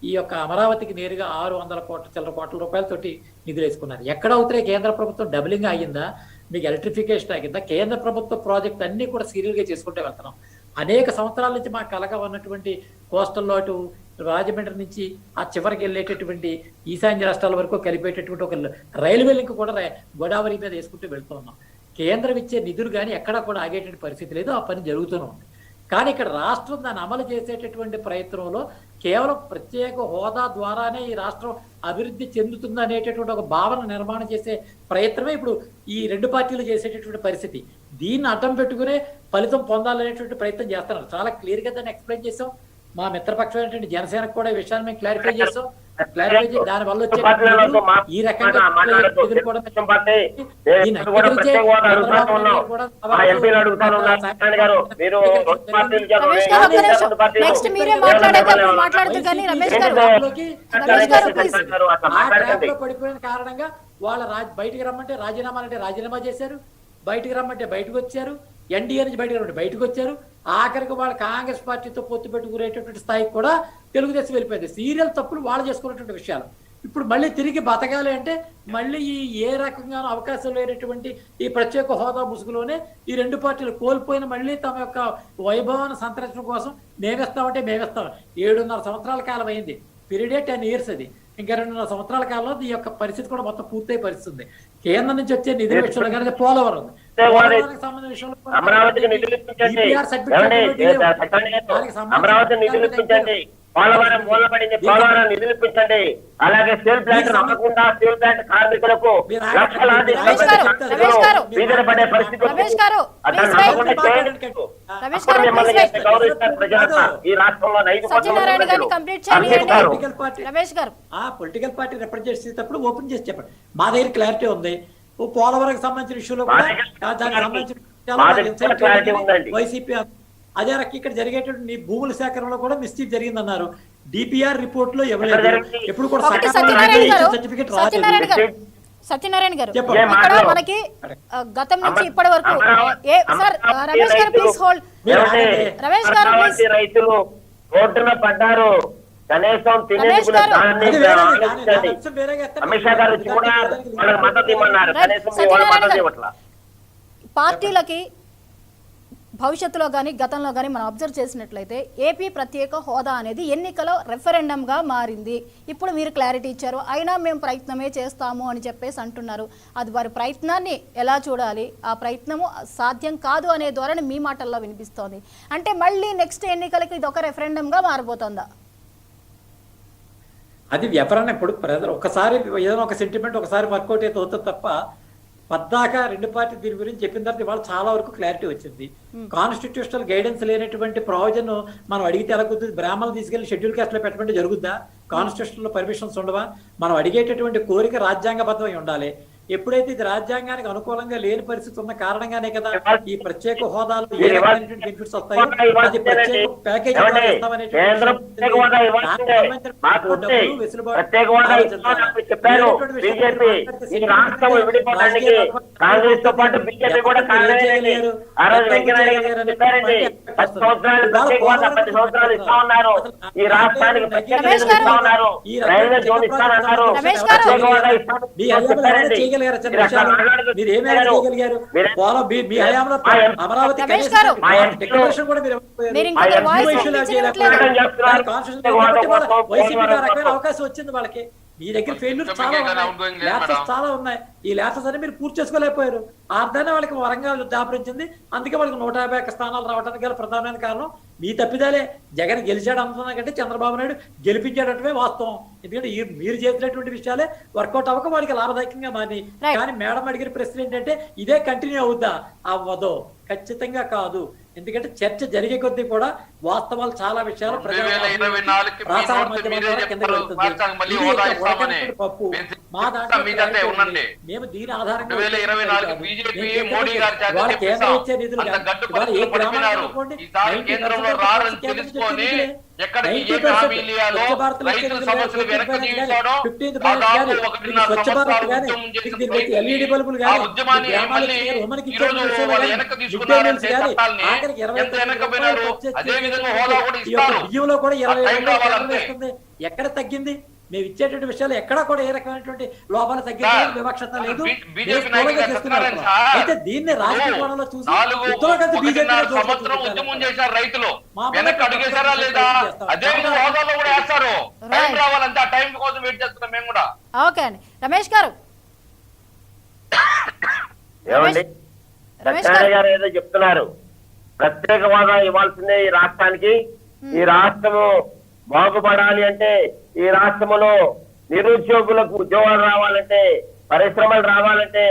[SPEAKER 4] ఈ యొక్క అమరావతికి నేరుగా 600 కోట్ల రూపాయలతోటి నిధులు వేసుకున్నారు. ఎక్కడ అవుతాయి? కేంద్ర ప్రభుత్వం డబులింగ్ అయ్యిందా, మీకు ఎలక్ట్రిఫికేషన్ అయ్యిందా? కేంద్ర ప్రభుత్వ ప్రాజెక్ట్ అన్ని కూడా సీరియల్గా చేసుకుంటూ వెళ్తున్నాం. అనేక సంవత్సరాల నుంచి మాకు కలగా ఉన్నటువంటి కోస్టల్లో అటు రాజమండ్రి నుంచి ఆ చివరికి వెళ్ళేటటువంటి ఈశాన్య రాష్ట్రాల వరకు కలిపేటటువంటి ఒక రైల్వే లింక్ కూడా గోదావరి మీద వేసుకుంటూ వెళ్తూ ఉన్నాం. కేంద్రం ఇచ్చే నిధులు కానీ ఎక్కడా కూడా ఆగేటువంటి పరిస్థితి లేదు. ఆ పని జరుగుతూనే ఉంది. కానీ ఇక్కడ రాష్ట్రం దాన్ని అమలు చేసేటటువంటి ప్రయత్నంలో కేవలం ప్రత్యేక హోదా ద్వారానే ఈ రాష్ట్రం అభివృద్ధి చెందుతుంది అనేటటువంటి ఒక భావన నిర్మాణం చేసే ప్రయత్నమే ఇప్పుడు ఈ 2 పార్టీలు చేసేటటువంటి పరిస్థితి. దీన్ని అడ్డం పెట్టుకునే ఫలితం పొందాలనేటువంటి ప్రయత్నం చేస్తున్నారు. చాలా క్లియర్గా దాన్ని ఎక్స్ప్లెయిన్ చేసాం. మా మిత్రపక్షం ఏంటంటే జనసేనకు కూడా ఈ విషయాన్ని మేము క్లారిఫై చేస్తాం. క్లారిఫై దాని వల్ల వచ్చే
[SPEAKER 5] పార్టీలతో
[SPEAKER 4] ఈ రకంగా
[SPEAKER 5] మాట్లాడద్దు.
[SPEAKER 4] ఎదుర్కోవడం
[SPEAKER 5] తెలుగుదేశం పార్టీ నేను కూడా ప్రత్యేక హోదా అడుగుతానే ఉన్నాం. మా ఎంపీలు అడుగుతాను ఉన్నారు. నారాయణ గారు మీరు రెండు పార్టీలు చేయాలి.
[SPEAKER 1] రమేష్ గారు ఒక్క నిమిషం. నెక్స్ట్ మీరే మాట్లాడేటప్పుడు మాట్లాడుతూ కానీ రమేష్ గారు ప్లీజ్.
[SPEAKER 4] ఆ ట్రాప్ లో పడిపోయిన కారణంగా వాళ్ళ బయటికి రమ్మంటే రాజీనామా అంటే రాజీనామా చేశారు, బయటికి రమ్మంటే బయటకు వచ్చారు, ఎన్డీఏ నుంచి బయటకు రమ్మంటే బయటకు వచ్చారు. ఆఖరికి వాళ్ళు కాంగ్రెస్ పార్టీతో పొత్తు పెట్టుకునేటటువంటి స్థాయికి కూడా తెలుగుదేశం వెళ్ళిపోయింది. సీరియల్ తప్పులు వాళ్ళు చేసుకున్నటువంటి విషయాలు. ఇప్పుడు మళ్ళీ తిరిగి బతకాలి అంటే మళ్ళీ ఈ ఏ రకంగా అవకాశం లేనటువంటి ఈ ప్రత్యేక హోదా ముసుగులోనే ఈ రెండు పార్టీలు కోల్పోయిన మళ్ళీ తమ యొక్క వైభవాన్ని సంతరించడం కోసం మేమేస్తామంటే మేమేస్తాం. 7.5 సంవత్సరాల కాలం అయింది. పీరియడే 10 years అది. ఇంకా 2.5 సంవత్సరాల కాలంలో ఈ యొక్క పరిస్థితి కూడా మొత్తం పూర్తయి పరిస్థితి ఉంది. కేంద్రం నుంచి వచ్చే నిధుల విషయంలో కానీ పోలవరం ఉంది. పోలవరానికి సంబంధించిన విషయంలో
[SPEAKER 5] అమరావతికి నిధులు ఇప్పించండి. అమరావతి నిధులు ఇప్పించండి. పోలవరం మూలపడింది. పోలవరం నిధులు ఇప్పించండి. అలాగే స్టీల్ ప్లాంట్ అమ్మకుండా స్టీల్ ప్లాంట్ కార్మికులకు లక్షలాది బీదలు పడే పరిస్థితి గౌరవిస్తారు ప్రజలంతా. ఈ రాష్ట్రంలో 5
[SPEAKER 4] పొలిటికల్ పార్టీ రిప్రజెంట్ చేసేటప్పుడు ఓపెన్ చేసి చెప్పండి. మా దగ్గర క్లారిటీ ఉంది. పోలవరంకి సంబంధించిన విషయంలో కూడా దానికి సంబంధించిన వైసీపీ అదే రకంగా ఇక్కడ జరిగేటువంటి భూముల సేకరణలో కూడా మిస్టేక్ జరిగిందన్నారు. డిపిఆర్ రిపోర్ట్ లో ఎప్పుడు కూడా సర్టిఫికేట్ రాలేదు.
[SPEAKER 1] సత్యనారాయణ గారు ఇక్కడ మనకి గతం నుంచి ఇప్పటి వరకు రమేష్ గారు ప్లీజ్ హోల్డ్. రమేష్ గారు
[SPEAKER 5] రైతులు రోడ్డున పడ్డారు. కనీసం తినేందుకు అమిత్ షా గారు కూడా వాళ్ళకి మద్దతు ఇవ్వమన్నారు. కనీసం మద్దతు ఇవ్వట్లా.
[SPEAKER 1] పార్టీలకి భవిష్యత్తులో కానీ గతంలో కానీ మనం అబ్జర్వ్ చేసినట్లయితే ఏపీ ప్రత్యేక హోదా అనేది ఎన్నికల రెఫరెండంగా మారింది. ఇప్పుడు మీరు క్లారిటీ ఇచ్చారు, అయినా మేము ప్రయత్నమే చేస్తాము అని చెప్పేసి అంటున్నారు. అది వారి ప్రయత్నాన్ని ఎలా చూడాలి? ఆ ప్రయత్నము సాధ్యం కాదు అనే ధోరణి మీ మాటల్లో వినిపిస్తోంది. అంటే మళ్ళీ నెక్స్ట్ ఎన్నికలకి ఇది ఒక రెఫరెండంగా మారిపోతుందా?
[SPEAKER 4] అది వ్యవరణ. ఇప్పుడు ప్రజలు ఒకసారి ఏదైనా ఒక సెంటిమెంట్ ఒకసారి వర్కౌట్ అయితే అవుతుంది తప్ప పద్దాకా రెండు పార్టీ దీని గురించి చెప్పిన తర్వాత ఇవాళ చాలా వరకు క్లారిటీ వచ్చింది. కాన్స్టిట్యూషనల్ గైడెన్స్ లేనటువంటి ప్రావిజన్ మనం అడిగితే ఎలా కుదురుతుంది? బ్రాహ్మణులు తీసుకెళ్లి షెడ్యూల్ కాస్ట్ లో పెట్టమంటే జరుగుద్దా? కాన్స్టిట్యూషన్ లో పర్మిషన్స్ ఉండవా? మనం అడిగేటటువంటి కోరిక రాజ్యాంగబద్ధమై ఉండాలి. ఎప్పుడైతే ఇది రాజ్యాంగానికి అనుకూలంగా లేని పరిస్థితి ఉన్న కారణంగానే కదా ఈ ప్రత్యేక హోదాలో ఏ రకమైనటువంటి బెనిఫిట్స్ వస్తాయో అది ప్రత్యేక ప్యాకేజ్ అమరావతి అవకాశం వచ్చింది వాళ్ళకి. మీ దగ్గర ఫెయిల్యూర్ చాలా ఉన్నాయి, ల్యాప్సెస్ చాలా ఉన్నాయి. ఈ ల్యాప్సెస్ అని మీరు పూర్తి చేసుకోలేకపోయారు. అర్థాన్ని వాళ్ళకి వరంగా దాపరించింది. అందుకే వాళ్ళకి 151 స్థానాలు రావడానికి గల ప్రధానమైన కారణం మీ తప్పిదాలే. జగన్ గెలిచాడు అనుకున్నా కంటే చంద్రబాబు నాయుడు గెలిపించాడంటే వాస్తవం. ఎందుకంటే మీరు చేసినటువంటి విషయాలే వర్కౌట్ అవ్వక వాడికి లాభదాయకంగా మారి. కానీ మేడం అడిగిన ప్రశ్న ఏంటంటే ఇదే కంటిన్యూ అవుద్దా? అవ్వదు, ఖచ్చితంగా కాదు. ఎందుకంటే చర్చ జరిగే కొద్దీ కూడా వాస్తవాలు చాలా విషయాలు మేము దీని ఆధారంగా కేంద్రం ఇచ్చే నిధులు ఏ గ్రామానికి స్వచ్ఛ భారత్ కానీ ఎల్ఈడి బల్బులు కానీ ఉమెన్కి ఆఖరికి 20 బియ్యంలో కూడా 20 వేస్తుంది. ఎక్కడ తగ్గింది? మేము ఇచ్చేటువంటి విషయాలు ఎక్కడా కూడా ఏ రకమైనటువంటి లోపాలు తగ్గించలేదు, వివక్షత లేదు. అయితే దీన్ని రాజకీయ కోణంలో చూసి
[SPEAKER 1] ఓకే అండి. రమేష్ గారు
[SPEAKER 5] గారు ఏదో చెప్తున్నారు, ప్రత్యేక హోదా ఇవ్వాల్సిందే ఈ రాష్ట్రానికి. ఈ రాష్ట్రము బాగుపడాలి అంటే, ఈ రాష్ట్రంలో నిరుద్యోగులకు ఉద్యోగాలు రావాలంటే, పరిశ్రమలు రావాలంటే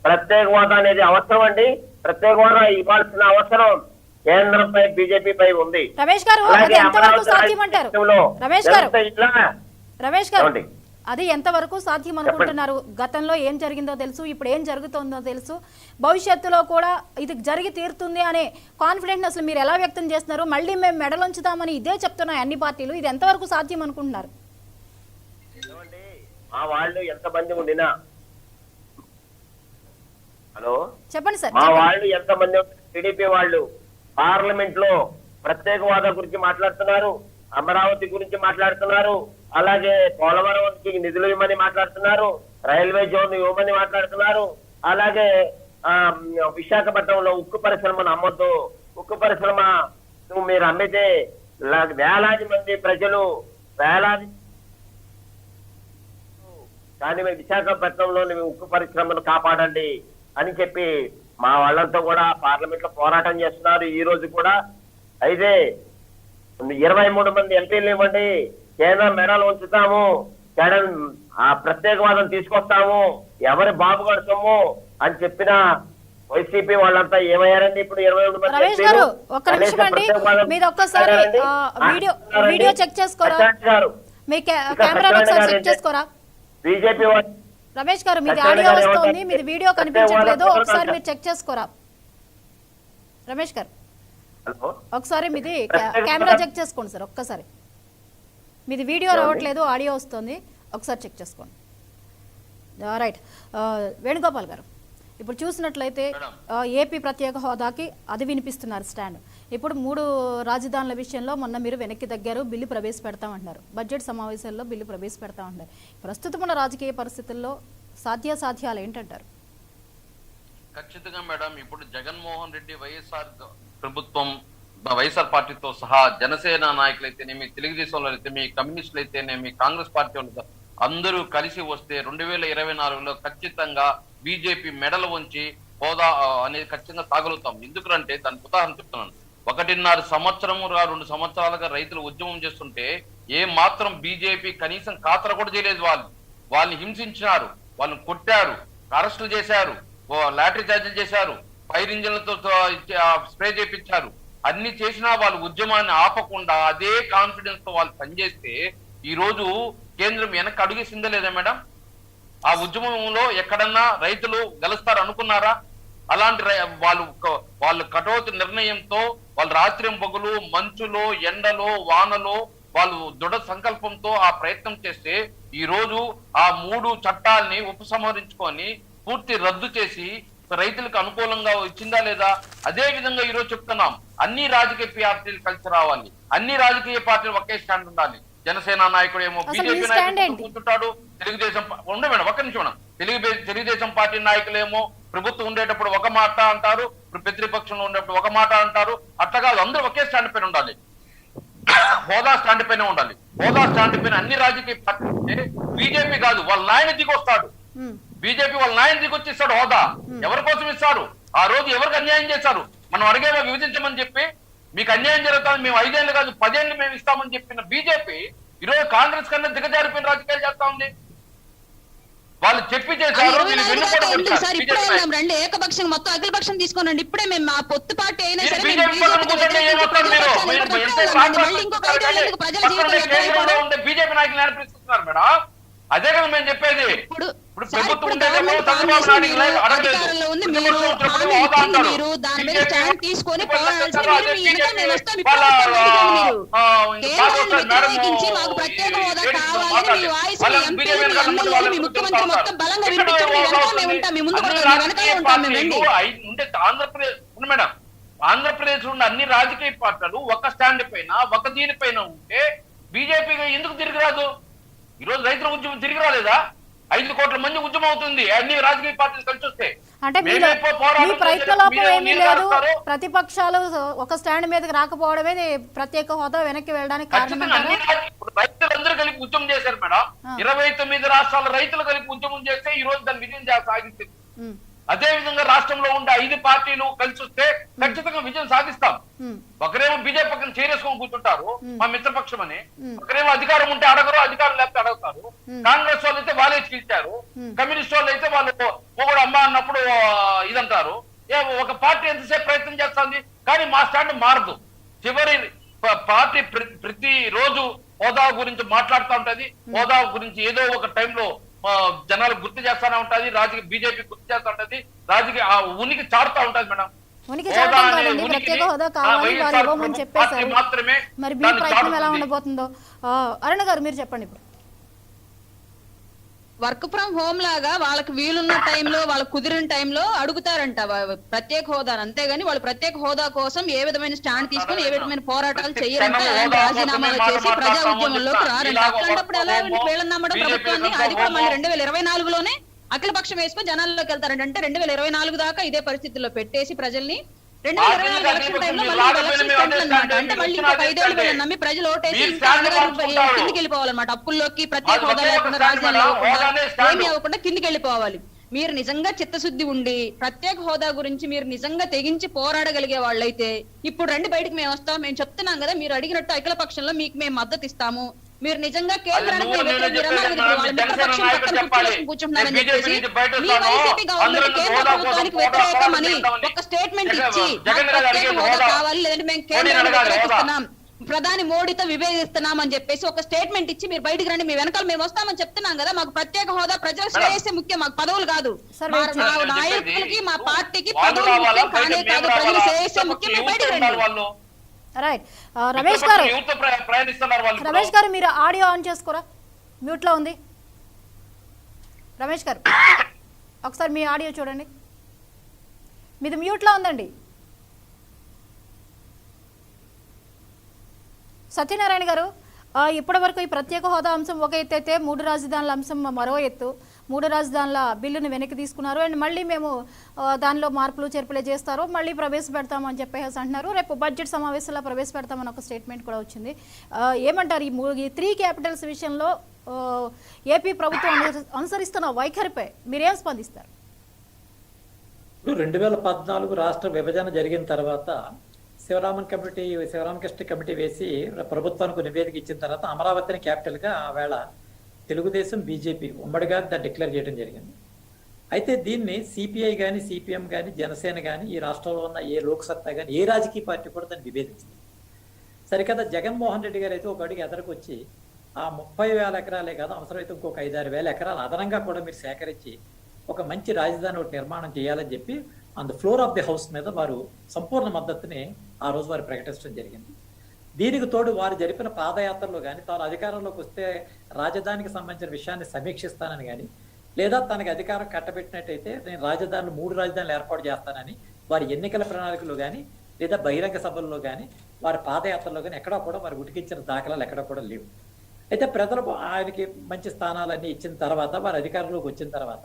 [SPEAKER 5] ప్రత్యేక హోదా అనేది అవసరం అండి. ప్రత్యేక హోదా ఇవ్వాల్సిన అవసరం కేంద్రంపై, బీజేపీపై ఉంది.
[SPEAKER 1] రమేష్ గారు
[SPEAKER 5] అలాగే అమరావతి
[SPEAKER 1] రమేష్ గారు రమేష్ గారు,
[SPEAKER 5] ఏమండి?
[SPEAKER 1] అది ఎంతవరకు సాధ్యం అనుకుంటున్నారు? గతంలో ఏం జరిగిందో తెలుసు, ఇప్పుడు ఏం జరుగుతుందో తెలుసు, భవిష్యత్తులో కూడా ఇది జరిగి తీరుతుంది అనే కాన్ఫిడెంట్ అసలు మీరు ఎలా వ్యక్తం చేస్తున్నారు? మళ్ళీ మేము మెడలుంచుతామని ఇదే చెప్తున్నాయి అన్ని పార్టీలు. ఇది ఎంతవరకు సాధ్యం అనుకుంటున్నారు?
[SPEAKER 5] ఏమండి, మా వాళ్ళు ఎంతమంది ఉండినా, హలో
[SPEAKER 1] చెప్పండి సార్.
[SPEAKER 5] మా వాళ్ళు ఎంతమంది టీడీపీ వాళ్ళు పార్లమెంట్ లో ప్రత్యేక హోదా గురించి మాట్లాడుతున్నారు, అమరావతి గురించి మాట్లాడుతున్నారు, అలాగే పోలవరంకి నిధులు ఇవ్వమని మాట్లాడుతున్నారు, రైల్వే జోన్ ఇవ్వమని మాట్లాడుతున్నారు, అలాగే విశాఖపట్నంలో ఉక్కు పరిశ్రమను అమ్మొద్దు, ఉక్కు పరిశ్రమ మీరు అమ్మితే వేలాది మంది ప్రజలు వేలాది, కానీ విశాఖపట్నంలోని ఉక్కు పరిశ్రమను కాపాడండి అని చెప్పి మా వాళ్ళంతా కూడా పార్లమెంట్ లో పోరాటం చేస్తున్నారు ఈ రోజు కూడా. అయితే 23 మంది ఎంపీలు ఇవ్వండి, కేంద్రం మెడలు ఉంచుతాము, ఆ ప్రత్యేకవాదం తీసుకొస్తాము, ఎవరి బాబు గడుతాము అని చెప్పిన వైసీపీ వాళ్ళంతా ఏమయ్యారండి? ఇప్పుడు 22 మంది
[SPEAKER 1] రమేష్ గారు, ఒక్క నిమిషం అండి, మీరు ఒక్కసారి వీడియో చెక్ చేసుకోరా? మీ కెమెరా ఒకసారి చెక్ చేసుకోరా?
[SPEAKER 5] బీజేపీ వాళ్ళు
[SPEAKER 1] రమేష్ గారు, మీది ఆడియో వస్తుంది, మీది వీడియో కనిపించట్లేదు, ఒకసారి మీరు చెక్ చేసుకోరా? రమేష్ గారు, ఒకసారి మీది కెమెరా చెక్ చేసుకోండి సార్. ఒక్కసారి మీది వీడియో రావట్లేదు, ఆడియో వస్తుంది, ఒకసారి చెక్ చేసుకోండి. రైట్. వేణుగోపాల్ గారు, ఇప్పుడు చూసినట్లయితే ఏపీ ప్రత్యేక హోదాకి అది వినిపిస్తున్నారు స్టాండ్. ఇప్పుడు 3 రాజధానుల విషయంలో మొన్న మీరు వెనక్కి తగ్గారు, బిల్లు ప్రవేశపెడతామంటున్నారు, బడ్జెట్ సమావేశాల్లో బిల్లు ప్రవేశపెడతామంటారు. ప్రస్తుతం ఉన్న రాజకీయ పరిస్థితుల్లో సాధ్యాసాధ్యాలు ఏంటంటారు?
[SPEAKER 3] ఖచ్చితంగా మేడం, ఇప్పుడు జగన్మోహన్ రెడ్డి వైఎస్ఆర్ ప్రభుత్వం, వైఎస్ఆర్ పార్టీతో సహా జనసేన నాయకులైతేనేమి, తెలుగుదేశంలో అయితేనేమి, కమ్యూనిస్టులు అయితేనేమి, కాంగ్రెస్ పార్టీ వాళ్ళు అందరూ కలిసి వస్తే 2024లో ఖచ్చితంగా బీజేపీ మెడలు వంచి హోదా అనేది ఖచ్చితంగా సాగలుగుతాం. ఎందుకంటే దానికి ఉదాహరణ చెప్తున్నాను. 1.5 సంవత్సరముగా 2 సంవత్సరాలుగా రైతులు ఉద్యమం చేస్తుంటే ఏ మాత్రం బీజేపీ కనీసం ఖాతర కూడా చేయలేదు. వాళ్ళని హింసించినారు, వాళ్ళని కొట్టారు, అరెస్టులు చేశారు, లాటరీ ఛార్జీలు చేశారు, ఫైర్ ఇంజిన్లతో స్ప్రే చేయించారు. అన్ని చేసినా వాళ్ళు ఉద్యమాన్ని ఆపకుండా అదే కాన్ఫిడెన్స్ తో వాళ్ళు పనిచేస్తే ఈ రోజు కేంద్రం వెనక్కి అడుగేసిందా లేదా మేడం? ఆ ఉద్యమంలో ఎక్కడన్నా రైతులు గెలుస్తారు అనుకున్నారా? అలాంటి వాళ్ళు కఠోర నిర్ణయంతో వాళ్ళు రాత్రి పగలు మంచులో ఎండలో వానలో వాళ్ళు దృఢ సంకల్పంతో ఆ ప్రయత్నం చేస్తే ఈ రోజు ఆ 3 చట్టాలని ఉపసంహరించుకొని పూర్తి రద్దు చేసి రైతులకు అనుకూలంగా ఇచ్చిందా లేదా? అదే విధంగా ఈ రోజు చెప్తున్నాం, అన్ని రాజకీయ పార్టీలు కలిసి రావాలి, అన్ని రాజకీయ పార్టీలు ఒకే స్టాండ్ ఉండాలి. జనసేన నాయకుడు ఏమో బీజేపీ నాయకుడు కూర్చుంటాడు, తెలుగుదేశం ఉండే మేడం ఒక్క నిమిషం మేడం, తెలుగుదేశం పార్టీ నాయకులేమో ప్రభుత్వం ఉండేటప్పుడు ఒక మాట అంటారు, ప్రతిపక్షంలో ఉండేటప్పుడు ఒక మాట అంటారు. అట్లా కాదు, అందరూ ఒకే స్టాండ్ పైన ఉండాలి, హోదా స్టాండ్ పైన ఉండాలి. హోదా స్టాండ్ పైన అన్ని రాజకీయ పార్టీలు, బీజేపీ కాదు వాళ్ళ నాయన దిగొస్తాడు, బీజేపీ వాళ్ళ నాయన దిగొచ్చి ఇస్తాడు హోదా. ఎవరి కోసం ఇస్తారు? ఆ రోజు ఎవరికి అన్యాయం చేశారు? మనం అడిగేలా విభజించమని చెప్పి మీకు అన్యాయం జరుగుతుంది, మేము 5 ఏళ్ళు కాదు 10 ఏళ్ళు మేము ఇస్తామని చెప్పిన బీజేపీ ఈరోజు కాంగ్రెస్ కన్నా దిగజారిపోయిన రాజకీయాలు చేస్తా ఉంది. వాళ్ళు చెప్పి చేశారు,
[SPEAKER 2] రండి ఏకపక్షం మొత్తం అఖిలపక్షం తీసుకోనండి. ఇప్పుడే మేము మా పొత్తు పార్టీ అయినా సరే
[SPEAKER 3] బీజేపీ నాయకులు నేర్పిస్తున్నారు మేడం. అదే కదా మేము చెప్పేది. ఇప్పుడు ప్రభుత్వం ఆంధ్రప్రదేశ్ మేడం, ఆంధ్రప్రదేశ్ ఉన్న అన్ని రాజకీయ పార్టీలు ఒక స్టాండ్ పైన ఒక దీనిపైన ఉంటే బీజేపీ ఎందుకు తిరిగి రాదు? ఈ రోజు రైతుల ఉద్యమం తిరిగి రాలేదా? 5 కోట్ల మంది ఉద్యమం అవుతుంది అన్ని రాజకీయ పార్టీలు కలిసి వస్తే.
[SPEAKER 1] అంటే మీ ప్రయత్నలోపం ఏమీ లేదు, ప్రతిపక్షాలు ఒక స్టాండ్ మీదకి రాకపోవడమే ప్రత్యేక హోదా వెనక్కి వెళ్ళడానికి కారణం.
[SPEAKER 3] రైతులందరూ కలిపి ఉద్యమం చేశారు మేడం, 29 రాష్ట్రాల రైతులు కలిపి ఉద్యమం చేస్తే ఈ రోజు దాని విజయం సాధించింది. అదే విధంగా రాష్ట్రంలో ఉండే 5 పార్టీలు కలిసి వస్తే ఖచ్చితంగా విజయం సాధిస్తాం. ఒకరేమో బీజేపీ పక్కన చేరేసుకొని కూర్చుంటారు మా మిత్రపక్షం అని, ఒకరేమో అధికారం ఉంటే అడగరు, అధికారం లేకపోతే అడుగుతారు. కాంగ్రెస్ వాళ్ళు అయితే వాళ్ళే చీల్చారు, కమ్యూనిస్ట్ వాళ్ళు అయితే వాళ్ళు పోగొడు అమ్మ అన్నప్పుడు ఇదంటారు. ఒక పార్టీ ఎంతసేపు ప్రయత్నం చేస్తుంది కానీ మా స్టాండ్ మారదు. చివరి పార్టీ ప్రతి రోజు హోదా గురించి మాట్లాడుతూ ఉంటది, హోదా గురించి ఏదో ఒక టైంలో జనాలు గుర్తు చేస్తానే ఉంటది, బీజేపీ గుర్తు చేస్తా ఉంటది, రాజకీయ ఉనికి చాడుతూ ఉంటది మేడం.
[SPEAKER 1] ఉనికి చాటం కాదండి, ప్రత్యేక హోదా కావాలి వారు ఇవ్వమని చెప్పేశారు. మరి మీ ప్రయత్నం ఎలా ఉండబోతుందో అరుణ గారు మీరు చెప్పండి. ఇప్పుడు
[SPEAKER 2] వర్క్ ఫ్రం హోమ్ లాగా వాళ్ళకి వీలున్న టైంలో వాళ్ళకి కుదిరిన టైంలో అడుగుతారంట ప్రత్యేక హోదాను, అంతేగాని వాళ్ళు ప్రత్యేక హోదా కోసం ఏ విధమైన స్టాండ్ తీసుకొని ఏ విధమైన పోరాటాలు చేయరంట, రాజీనామాలు చేసి ప్రజా ఉద్యమంలోకి రారంట. అట్లాంటప్పుడు ఎలా వీళ్ళని నమ్మడం ప్రభుత్వాన్ని? అది కూడా మళ్ళీ 2024లోనే అఖిలపక్షం వేసుకొని జనాల్లోకి వెళ్తారంట. అంటే 2024 దాకా ఇదే పరిస్థితుల్లో పెట్టేసి ప్రజల్ని 2024 ఎలక్షన్ టైంలో మళ్ళీ ఎలక్షన్ అనమాట. అంటే మళ్ళీ ఇంకొక 5 ఏళ్ళు వీళ్ళని నమ్మి ప్రజలు ఓటేసి ఇంకా కిందికి వెళ్ళిపోవాలన్నమాట. అప్పుల్లోకి, ప్రత్యేక హోదా లేకుండా, రాజధాని లేకుండా, ఏమీ అవ్వకుండా కిందికి వెళ్ళిపోవాలి. మీరు నిజంగా చిత్తశుద్ధి ఉండి ప్రత్యేక హోదా గురించి మీరు నిజంగా తెగించి పోరాడగలిగే వాళ్ళైతే ఇప్పుడు రండి బయటకు మేము వస్తాం, మేము చెప్తున్నాం కదా, మీరు అడిగినట్టు అఖిల పక్షంలో మీకు మేము మద్దతు ఇస్తాము, మీరు నిజంగా కేంద్రానికి కూర్చుంటున్నారని చెప్పేసి మీ వైసీపీ గవర్నమెంట్ కేంద్ర ప్రభుత్వానికి వ్యతిరేకమని ఒక స్టేట్మెంట్ ఇచ్చి ప్రత్యేక హోదా కావాలి, లేదంటే మేము కేంద్రాన్ని వ్యతిరేకిస్తున్నాం, ప్రధాని మోడీతో విభేదిస్తున్నాం అని చెప్పేసి ఒక స్టేట్మెంట్ ఇచ్చి మీరు బయటకు రండి, మీ వెనకాల మేము వస్తామని చెప్తున్నాం కదా. మాకు ప్రత్యేక హోదా ప్రజల శ్రేయస్సే ముఖ్యం, మాకు పదవులు కాదు, నాయకులకి మా పార్టీకి పదవులు ముఖ్యం కానే కాదు, ప్రజల శ్రేయస్సే ముఖ్యం, మేము బయటకు రండి.
[SPEAKER 1] రైట్. రమేష్ గారు మీరు ఆడియో ఆన్ చేసుకోరా, మ్యూట్ లో ఉంది. రమేష్ గారు ఒకసారి మీ ఆడియో చూడండి, మీది మ్యూట్ లో ఉందండి. సత్యనారాయణ గారు, ఇప్పటి వరకు ఈ ప్రత్యేక హోదా అంశం ఒక ఎత్తు అయితే 3 రాజధానుల అంశం మరో ఎత్తు. 3 రాజధానుల బిల్లును వెనక్కి తీసుకున్నారు అండ్ మళ్ళీ మేము దానిలో మార్పులు చేర్పులే చేస్తారు, మళ్ళీ ప్రవేశపెడతాము అని చెప్పేసి అంటున్నారు. రేపు బడ్జెట్ సమావేశంలో ప్రవేశపెడతామని ఒక స్టేట్మెంట్ కూడా వచ్చింది. ఏమంటారు ఈ 3 క్యాపిటల్స్ విషయంలో ఏపీ ప్రభుత్వం అనుసరిస్తున్న వైఖరిపై మీరేం స్పందిస్తారు?
[SPEAKER 4] 2014 రాష్ట్ర విభజన జరిగిన తర్వాత శివరామకృష్ణ కమిటీ వేసి ప్రభుత్వానికి నివేదిక ఇచ్చిన తర్వాత అమరావతిని క్యాపిటల్గా ఆవేళ తెలుగుదేశం, బీజేపీ ఉమ్మడిగా దాన్ని డిక్లేర్ చేయడం జరిగింది. అయితే దీన్ని సిపిఐ కానీ, సిపిఎం కానీ, జనసేన కానీ, ఈ రాష్ట్రంలో ఉన్న ఏ లోక్సత్తా కానీ ఏ రాజకీయ పార్టీ కూడా దాన్ని విభేదించింది. సరికదా జగన్మోహన్ రెడ్డి గారు అయితే ఒక అడుగు ఎదరికి ఆ 30,000 ఎకరాలే కాదు, అవసరమైతే ఇంకొక 5-6 వేల ఎకరాలు అదనంగా కూడా మీరు సేకరించి ఒక మంచి రాజధాని ఒకటి నిర్మాణం చేయాలని చెప్పి on the floor of the house మీద వారు సంపూర్ణ మద్దతుని ఆ రోజు వారు ప్రకటించడం జరిగింది. దీనికి తోడు వారు జరిపిన పాదయాత్రలో కానీ, తాను అధికారంలోకి వస్తే రాజధానికి సంబంధించిన విషయాన్ని సమీక్షిస్తానని కానీ, లేదా తనకి అధికారం కట్టబెట్టినట్టయితే నేను 3 రాజధానులు ఏర్పాటు చేస్తానని వారి ఎన్నికల ప్రణాళికలో కానీ, లేదా బహిరంగ సభల్లో కానీ, వారి పాదయాత్రలో కానీ ఎక్కడా కూడా వారు ఉటికించిన దాఖలాలు ఎక్కడా కూడా లేవు. అయితే ప్రజలు ఆయనకి మంచి స్థానాలన్నీ ఇచ్చిన తర్వాత, వారి అధికారంలోకి వచ్చిన తర్వాత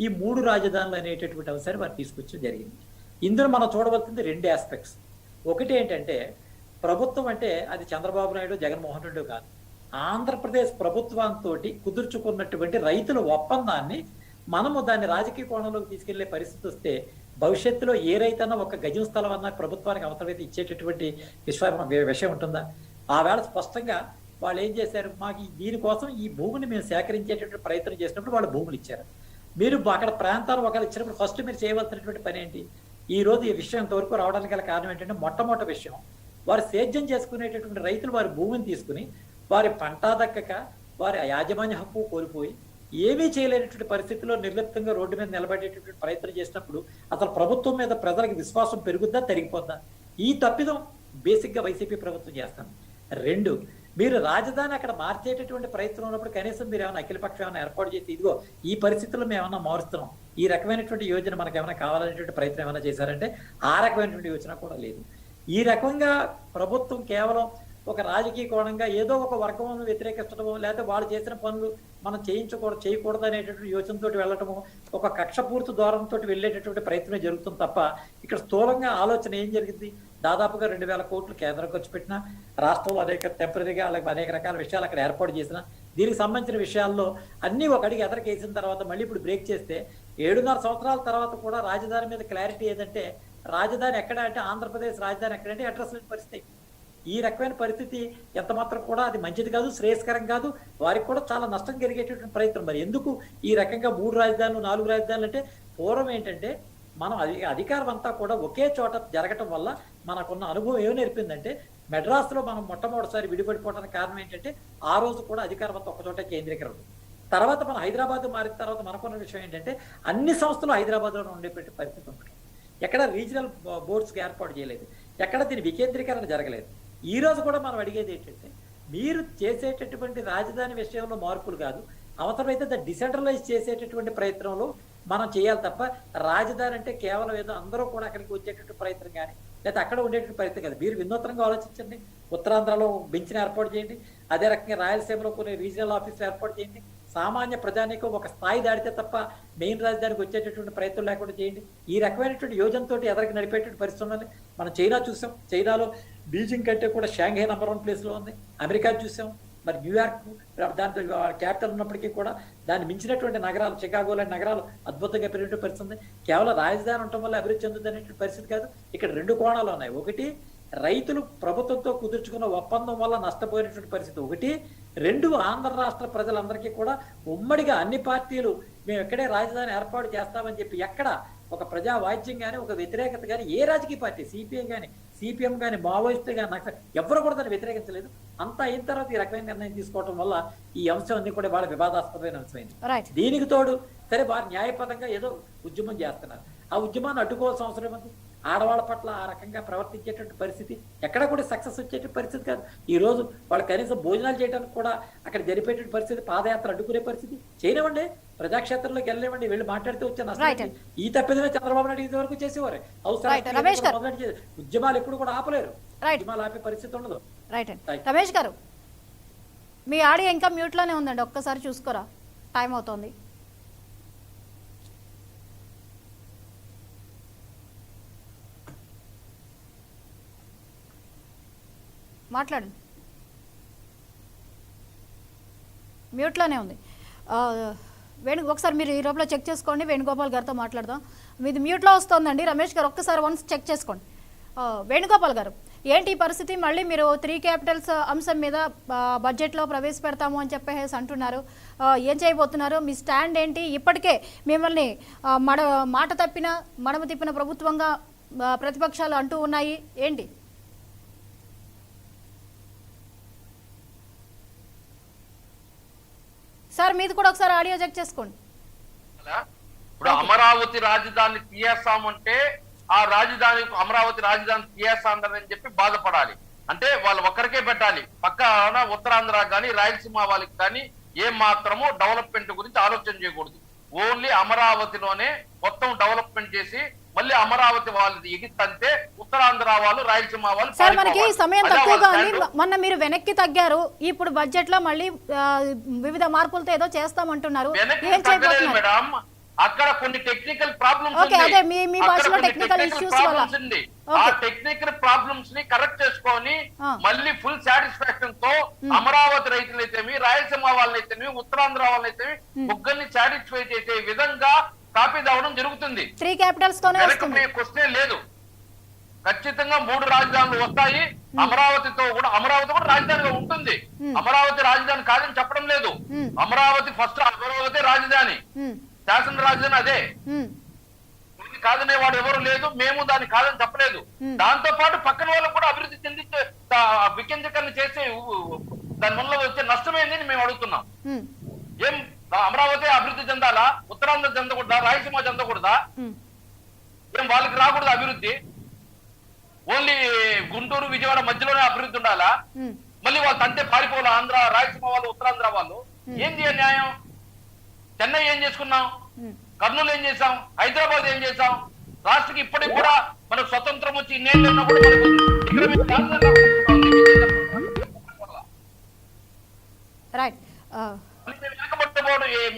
[SPEAKER 4] ఈ 3 రాజధానులు అనేటటువంటి అంశాన్ని వారు తీసుకొచ్చడం జరిగింది. ఇందులో మనం చూడవలసింది 2 ఆస్పెక్ట్స్. ఒకటి ఏంటంటే ప్రభుత్వం అంటే అది చంద్రబాబు నాయుడు, జగన్మోహన్ రెడ్డి కాదు, ఆంధ్రప్రదేశ్ ప్రభుత్వంతో కుదుర్చుకున్నటువంటి రైతుల ఒప్పందాన్ని మనము దాన్ని రాజకీయ కోణంలోకి తీసుకెళ్లే పరిస్థితి వస్తే భవిష్యత్తులో ఏ రైతన్నా ఒక గజం స్థలం అన్న ప్రభుత్వానికి అవసరమైతే ఇచ్చేటటువంటి విషయం ఉంటుందా? ఆ వేళ స్పష్టంగా వాళ్ళు ఏం చేశారు, మాకు దీనికోసం ఈ భూమిని మేము సేకరించేటటువంటి ప్రయత్నం చేసినప్పుడు వాళ్ళు భూములు ఇచ్చారు. మీరు అక్కడ ప్రాంతాలు ఒకవేళ ఇచ్చినప్పుడు ఫస్ట్ మీరు చేయవలసినటువంటి పని ఏంటి? ఈ రోజు ఈ విషయం ఇంతవరకు రావడానికి గల కారణం ఏంటంటే మొట్టమొదటి విషయం, వారు సేద్యం చేసుకునేటటువంటి రైతులు వారి భూమిని తీసుకుని వారి పంట దక్కక వారి యాజమాన్య హక్కు కోల్పోయి ఏమీ చేయలేనటువంటి పరిస్థితుల్లో నిర్లిప్తంగా రోడ్డు మీద నిలబడేటటువంటి ప్రయత్నం చేసినప్పుడు అసలు ప్రభుత్వం మీద ప్రజలకు విశ్వాసం పెరుగుద్దా, తరిగిపోద్దా? ఈ తప్పిదం బేసిక్గా వైసీపీ ప్రభుత్వం చేస్తాను. 2, మీరు రాజధాని అక్కడ మార్చేటటువంటి ప్రయత్నం ఉన్నప్పుడు కనీసం మీరు ఏమైనా అఖిలపక్షం ఏమైనా ఏర్పాటు చేసి ఇదిగో ఈ పరిస్థితుల్లో మేము ఏమన్నా మారుస్తున్నాం, ఈ రకమైనటువంటి యోజన మనకు ఏమైనా కావాలనేటువంటి ప్రయత్నం ఏమైనా చేశారంటే ఆ రకమైనటువంటి యోచన కూడా లేదు. ఈ రకంగా ప్రభుత్వం కేవలం ఒక రాజకీయ కోణంగా ఏదో ఒక వర్గం వ్యతిరేకించడము, లేకపోతే వాళ్ళు చేసిన పనులు మనం చేయకూడదు అనేటటువంటి యోచనతో వెళ్ళటము, ఒక కక్షపూర్తి ద్వారంతో వెళ్ళేటటువంటి ప్రయత్నమే జరుగుతుంది తప్ప ఇక్కడ స్థూలంగా ఆలోచన ఏం జరిగింది? దాదాపుగా 2,000 కోట్లు కేంద్రం ఖర్చు పెట్టిన, రాష్ట్రంలో టెంపరీగా అనేక రకాల విషయాలు అక్కడ ఏర్పాటు చేసిన, దీనికి సంబంధించిన విషయాల్లో అన్ని ఒక అడిగి ఎదరికేసిన తర్వాత మళ్ళీ ఇప్పుడు బ్రేక్ చేస్తే 7.5 సంవత్సరాల తర్వాత కూడా రాజధాని మీద క్లారిటీ ఏదంటే రాజధాని ఎక్కడ అంటే ఆంధ్రప్రదేశ్ రాజధాని ఎక్కడంటే అడ్రస్ లేని పరిస్థితి. ఈ రకమైన పరిస్థితి ఎంత మాత్రం కూడా అది మంచిది కాదు, శ్రేయస్కరం కాదు, వారికి కూడా చాలా నష్టం కలిగేటటువంటి ప్రయత్నం. మరి ఎందుకు ఈ రకంగా 3 రాజధానులు 4 రాజధానులు అంటే పూర్వం ఏంటంటే మనం అధికారం అంతా కూడా ఒకే చోట జరగటం వల్ల మనకున్న అనుభవం ఏమి నేర్పిందంటే మెడ్రాస్లో మనం మొట్టమొదటిసారి విడిపడిపోవడానికి కారణం ఏంటంటే ఆ రోజు కూడా అధికారం అంతా ఒకచోట కేంద్రీకరణ. తర్వాత మనం హైదరాబాద్ మారిన తర్వాత మనకున్న విషయం ఏంటంటే అన్ని సంస్థలు హైదరాబాద్లోనే ఉండేటువంటి పరిస్థితి ఉంటుంది. ఎక్కడ రీజనల్ బోర్డ్స్కి ఏర్పాటు చేయలేదు, ఎక్కడ దీని వికేంద్రీకరణ జరగలేదు. ఈ రోజు కూడా మనం అడిగేది ఏంటంటే మీరు చేసేటటువంటి రాజధాని విషయంలో మార్పులు కాదు, అవసరమైతే దాన్ని డిసెంట్రలైజ్ చేసేటటువంటి ప్రయత్నంలో మనం చేయాలి తప్ప రాజధాని అంటే కేవలం ఏదో అందరూ కూడా అక్కడికి వచ్చేటటువంటి ప్రయత్నం కానీ లేకపోతే అక్కడ ఉండేటువంటి ప్రయత్నం కాదు. మీరు వినూత్నంగా ఆలోచించండి. ఉత్తరాంధ్రలో బెంచ్ని ఏర్పాటు చేయండి, అదే రకంగా రాయలసీమలో కొన్ని రీజనల్ ఆఫీసులు ఏర్పాటు చేయండి. సామాన్య ప్రజానీకం ఒక స్థాయి దాటితే తప్ప మెయిన్ రాజధానికి వచ్చేటటువంటి ప్రయత్నం లేకుండా చేయండి. ఈ రకమైనటువంటి యోజనతో ఎదరికి నడిపేటువంటి పరిస్థితి ఉన్నది. మనం చైనా చూసాం, చైనాలో బీజింగ్ కంటే కూడా షాంఘై నంబర్ 1 ప్లేస్లో ఉంది. అమెరికా చూసాం, మరి న్యూయార్క్ దాంట్లో క్యాపిటల్ ఉన్నప్పటికీ కూడా దాన్ని మించినటువంటి నగరాలు, చికాగో లాంటి నగరాలు అద్భుతంగా పెరిగినటువంటి పరిస్థితి ఉంది. కేవలం రాజధాని ఉండటం వల్ల అభివృద్ధి చెందుతుంది అనేటువంటి పరిస్థితి కాదు. ఇక్కడ 2 కోణాలు ఉన్నాయి. ఒకటి, రైతులు ప్రభుత్వంతో కుదుర్చుకున్న ఒప్పందం వల్ల నష్టపోయినటువంటి పరిస్థితి ఒకటి. 2, ఆంధ్ర రాష్ట్ర ప్రజలందరికీ కూడా ఉమ్మడిగా అన్ని పార్టీలు మేము ఎక్కడే రాజధాని ఏర్పాటు చేస్తామని చెప్పి ఎక్కడ ఒక ప్రజా వాయిద్యం కానీ ఒక వ్యతిరేకత కానీ ఏ రాజకీయ పార్టీ సిపిఐ కానీ సిపిఎం కానీ మావోయిస్టు కానీ నాకు ఎవరు కూడా దాన్ని వ్యతిరేకించలేదు. అంతా అయిన తర్వాత ఈ రకమైన నిర్ణయం తీసుకోవడం వల్ల ఈ అంశం అన్ని కూడా వాళ్ళ వివాదాస్పదమైన అంశమైంది. దీనికి తోడు సరే వారు న్యాయపరంగా ఏదో ఉద్యమం చేస్తున్నారు, ఆ ఉద్యమాన్ని అడ్డుకోవాల్సిన అవసరం ఉంది. ఆడవాళ్ళ పట్ల ఆ రకంగా ప్రవర్తించేటువంటి పరిస్థితి ఎక్కడ కూడా సక్సెస్ వచ్చేటువంటి పరిస్థితి కాదు. ఈ రోజు వాళ్ళు కనీసం భోజనాలు చేయడానికి కూడా అక్కడ జరిపేటువంటి పరిస్థితి, పాదయాత్ర అడ్డుకునే పరిస్థితి చేయనివ్వండి, ప్రజాక్షేత్రంలోకి వెళ్ళనివ్వండి, వెళ్ళి మాట్లాడితే వచ్చే నష్టం. ఈ తప్పిదమే చంద్రబాబు నాయుడు ఇది వరకు చేసేవారు. అవసరం ఉద్యమాలు ఎప్పుడు కూడా ఆపలేరు, ఉద్యమాలు ఆపే పరిస్థితి ఉండదు.
[SPEAKER 1] రైట్ అండి. రమేష్ గారు, మీ ఆడియో ఇంకా మ్యూట్ లోనే ఉందండి, ఒక్కసారి చూసుకోరా, టైం అవుతోంది. మాట్లాడండి, మ్యూట్లోనే ఉంది. ఒకసారి మీరు ఈ లోపల చెక్ చేసుకోండి, వేణుగోపాల్ గారితో మాట్లాడదాం. మీది మ్యూట్లో వస్తుందండి. రమేష్ గారు ఒక్కసారి వన్స్ చెక్ చేసుకోండి. వేణుగోపాల్ గారు, ఏంటి ఈ పరిస్థితి? మళ్ళీ మీరు 3 క్యాపిటల్స్ అంశం మీద బడ్జెట్లో ప్రవేశపెడతాము అని చెప్పేసి అంటున్నారు. ఏం చేయబోతున్నారు? మీ స్టాండ్ ఏంటి? ఇప్పటికే మిమ్మల్ని మాట తప్పిన మడమ తిప్పిన ప్రభుత్వంగా ప్రతిపక్షాలు అంటూ ఉన్నాయి, ఏంటి? సార్ మీది కూడా ఒకసారి ఆడియో చెక్ చేసుకోండి.
[SPEAKER 3] ఇప్పుడు అమరావతి రాజధాని తీయేస్తామంటే ఆ రాజధాని అమరావతి రాజధాని తీయేస్తాందని చెప్పి బాధపడాలి. అంటే వాళ్ళు ఒక్కరికే పెట్టాలి, పక్కన ఉత్తరాంధ్ర కానీ రాయలసీమ వాళ్ళకి కానీ ఏం మాత్రము డెవలప్మెంట్ గురించి ఆలోచన చేయకూడదు. ఓన్లీ అమరావతిలోనే మొత్తం డెవలప్మెంట్ చేసి మళ్ళీ అమరావతి వాళ్ళు ఎగితంటే ఉత్తరాంధ్ర వాళ్ళు రాయలసీమ వాళ్ళు.
[SPEAKER 1] సార్ మనకి సమయం తక్కువగా ఉంది, మొన్న మీరు వెనక్కి తగ్గారు, ఇప్పుడు బడ్జెట్ లో మళ్ళీ వివిధ మార్పులతో ఏదో చేస్తామంటున్నారు.
[SPEAKER 3] మేడం అక్కడ కొన్ని టెక్నికల్ ప్రాబ్లమ్స్ ఉంది. ఆ టెక్నికల్ ప్రాబ్లమ్స్ ని కరెక్ట్ చేసుకొని మళ్ళీ ఫుల్ సాటిస్ఫాక్షన్ తో అమరావతి రైతులైతేమి రాయలసీమ వాళ్ళైతేమి ఉత్తరాంధ్ర వాళ్ళైతేమి ముగ్గురిని సాటిస్ఫై చేసే విధంగా కాపీ తేవడం జరుగుతుంది.
[SPEAKER 1] 3 క్యాపిటల్స్ తోనే
[SPEAKER 3] క్వశ్చన్ లేదు. ఖచ్చితంగా 3 రాజధానులు వస్తాయి. అమరావతితో కూడా అమరావతి కూడా రాజధానిగా ఉంటుంది. అమరావతి రాజధాని కాదని చెప్పడం లేదు. అమరావతి ఫస్ట్ అమరావతి రాజధాని, శాసన రాజధాని అదే. కాదనే వాడు ఎవరు లేదు, మేము దాన్ని కాదని చెప్పలేదు. దాంతో పాటు పక్కన వాళ్ళు కూడా అభివృద్ధి చెంది వికేంద్రీకరణ చేసే దాని వల్ల వచ్చే నష్టమేంది మేము అడుగుతున్నాం. ఏం అమరావతి అభివృద్ధి చెందాలా, ఉత్తరాంధ్ర చెందకూడదా, రాయలసీమ చెందకూడదా? ఏం వాళ్ళకి రాకూడదు అభివృద్ధి? ఓన్లీ గుంటూరు విజయవాడ మధ్యలోనే అభివృద్ధి ఉండాలా? మళ్ళీ వాళ్ళు తంతే పారిపోవాలి ఆంధ్ర రాయలసీమ వాళ్ళు ఉత్తరాంధ్ర వాళ్ళు. ఏంది న్యాయం? చెన్నై ఏం చేసుకున్నాం, కర్నూలు ఏం చేశాం, హైదరాబాద్ ఏం చేశాం? రాష్ట్రకి ఇప్పటికి కూడా మనకు స్వతంత్రం వచ్చి ఇన్నేళ్ళు ఉన్నా కూడా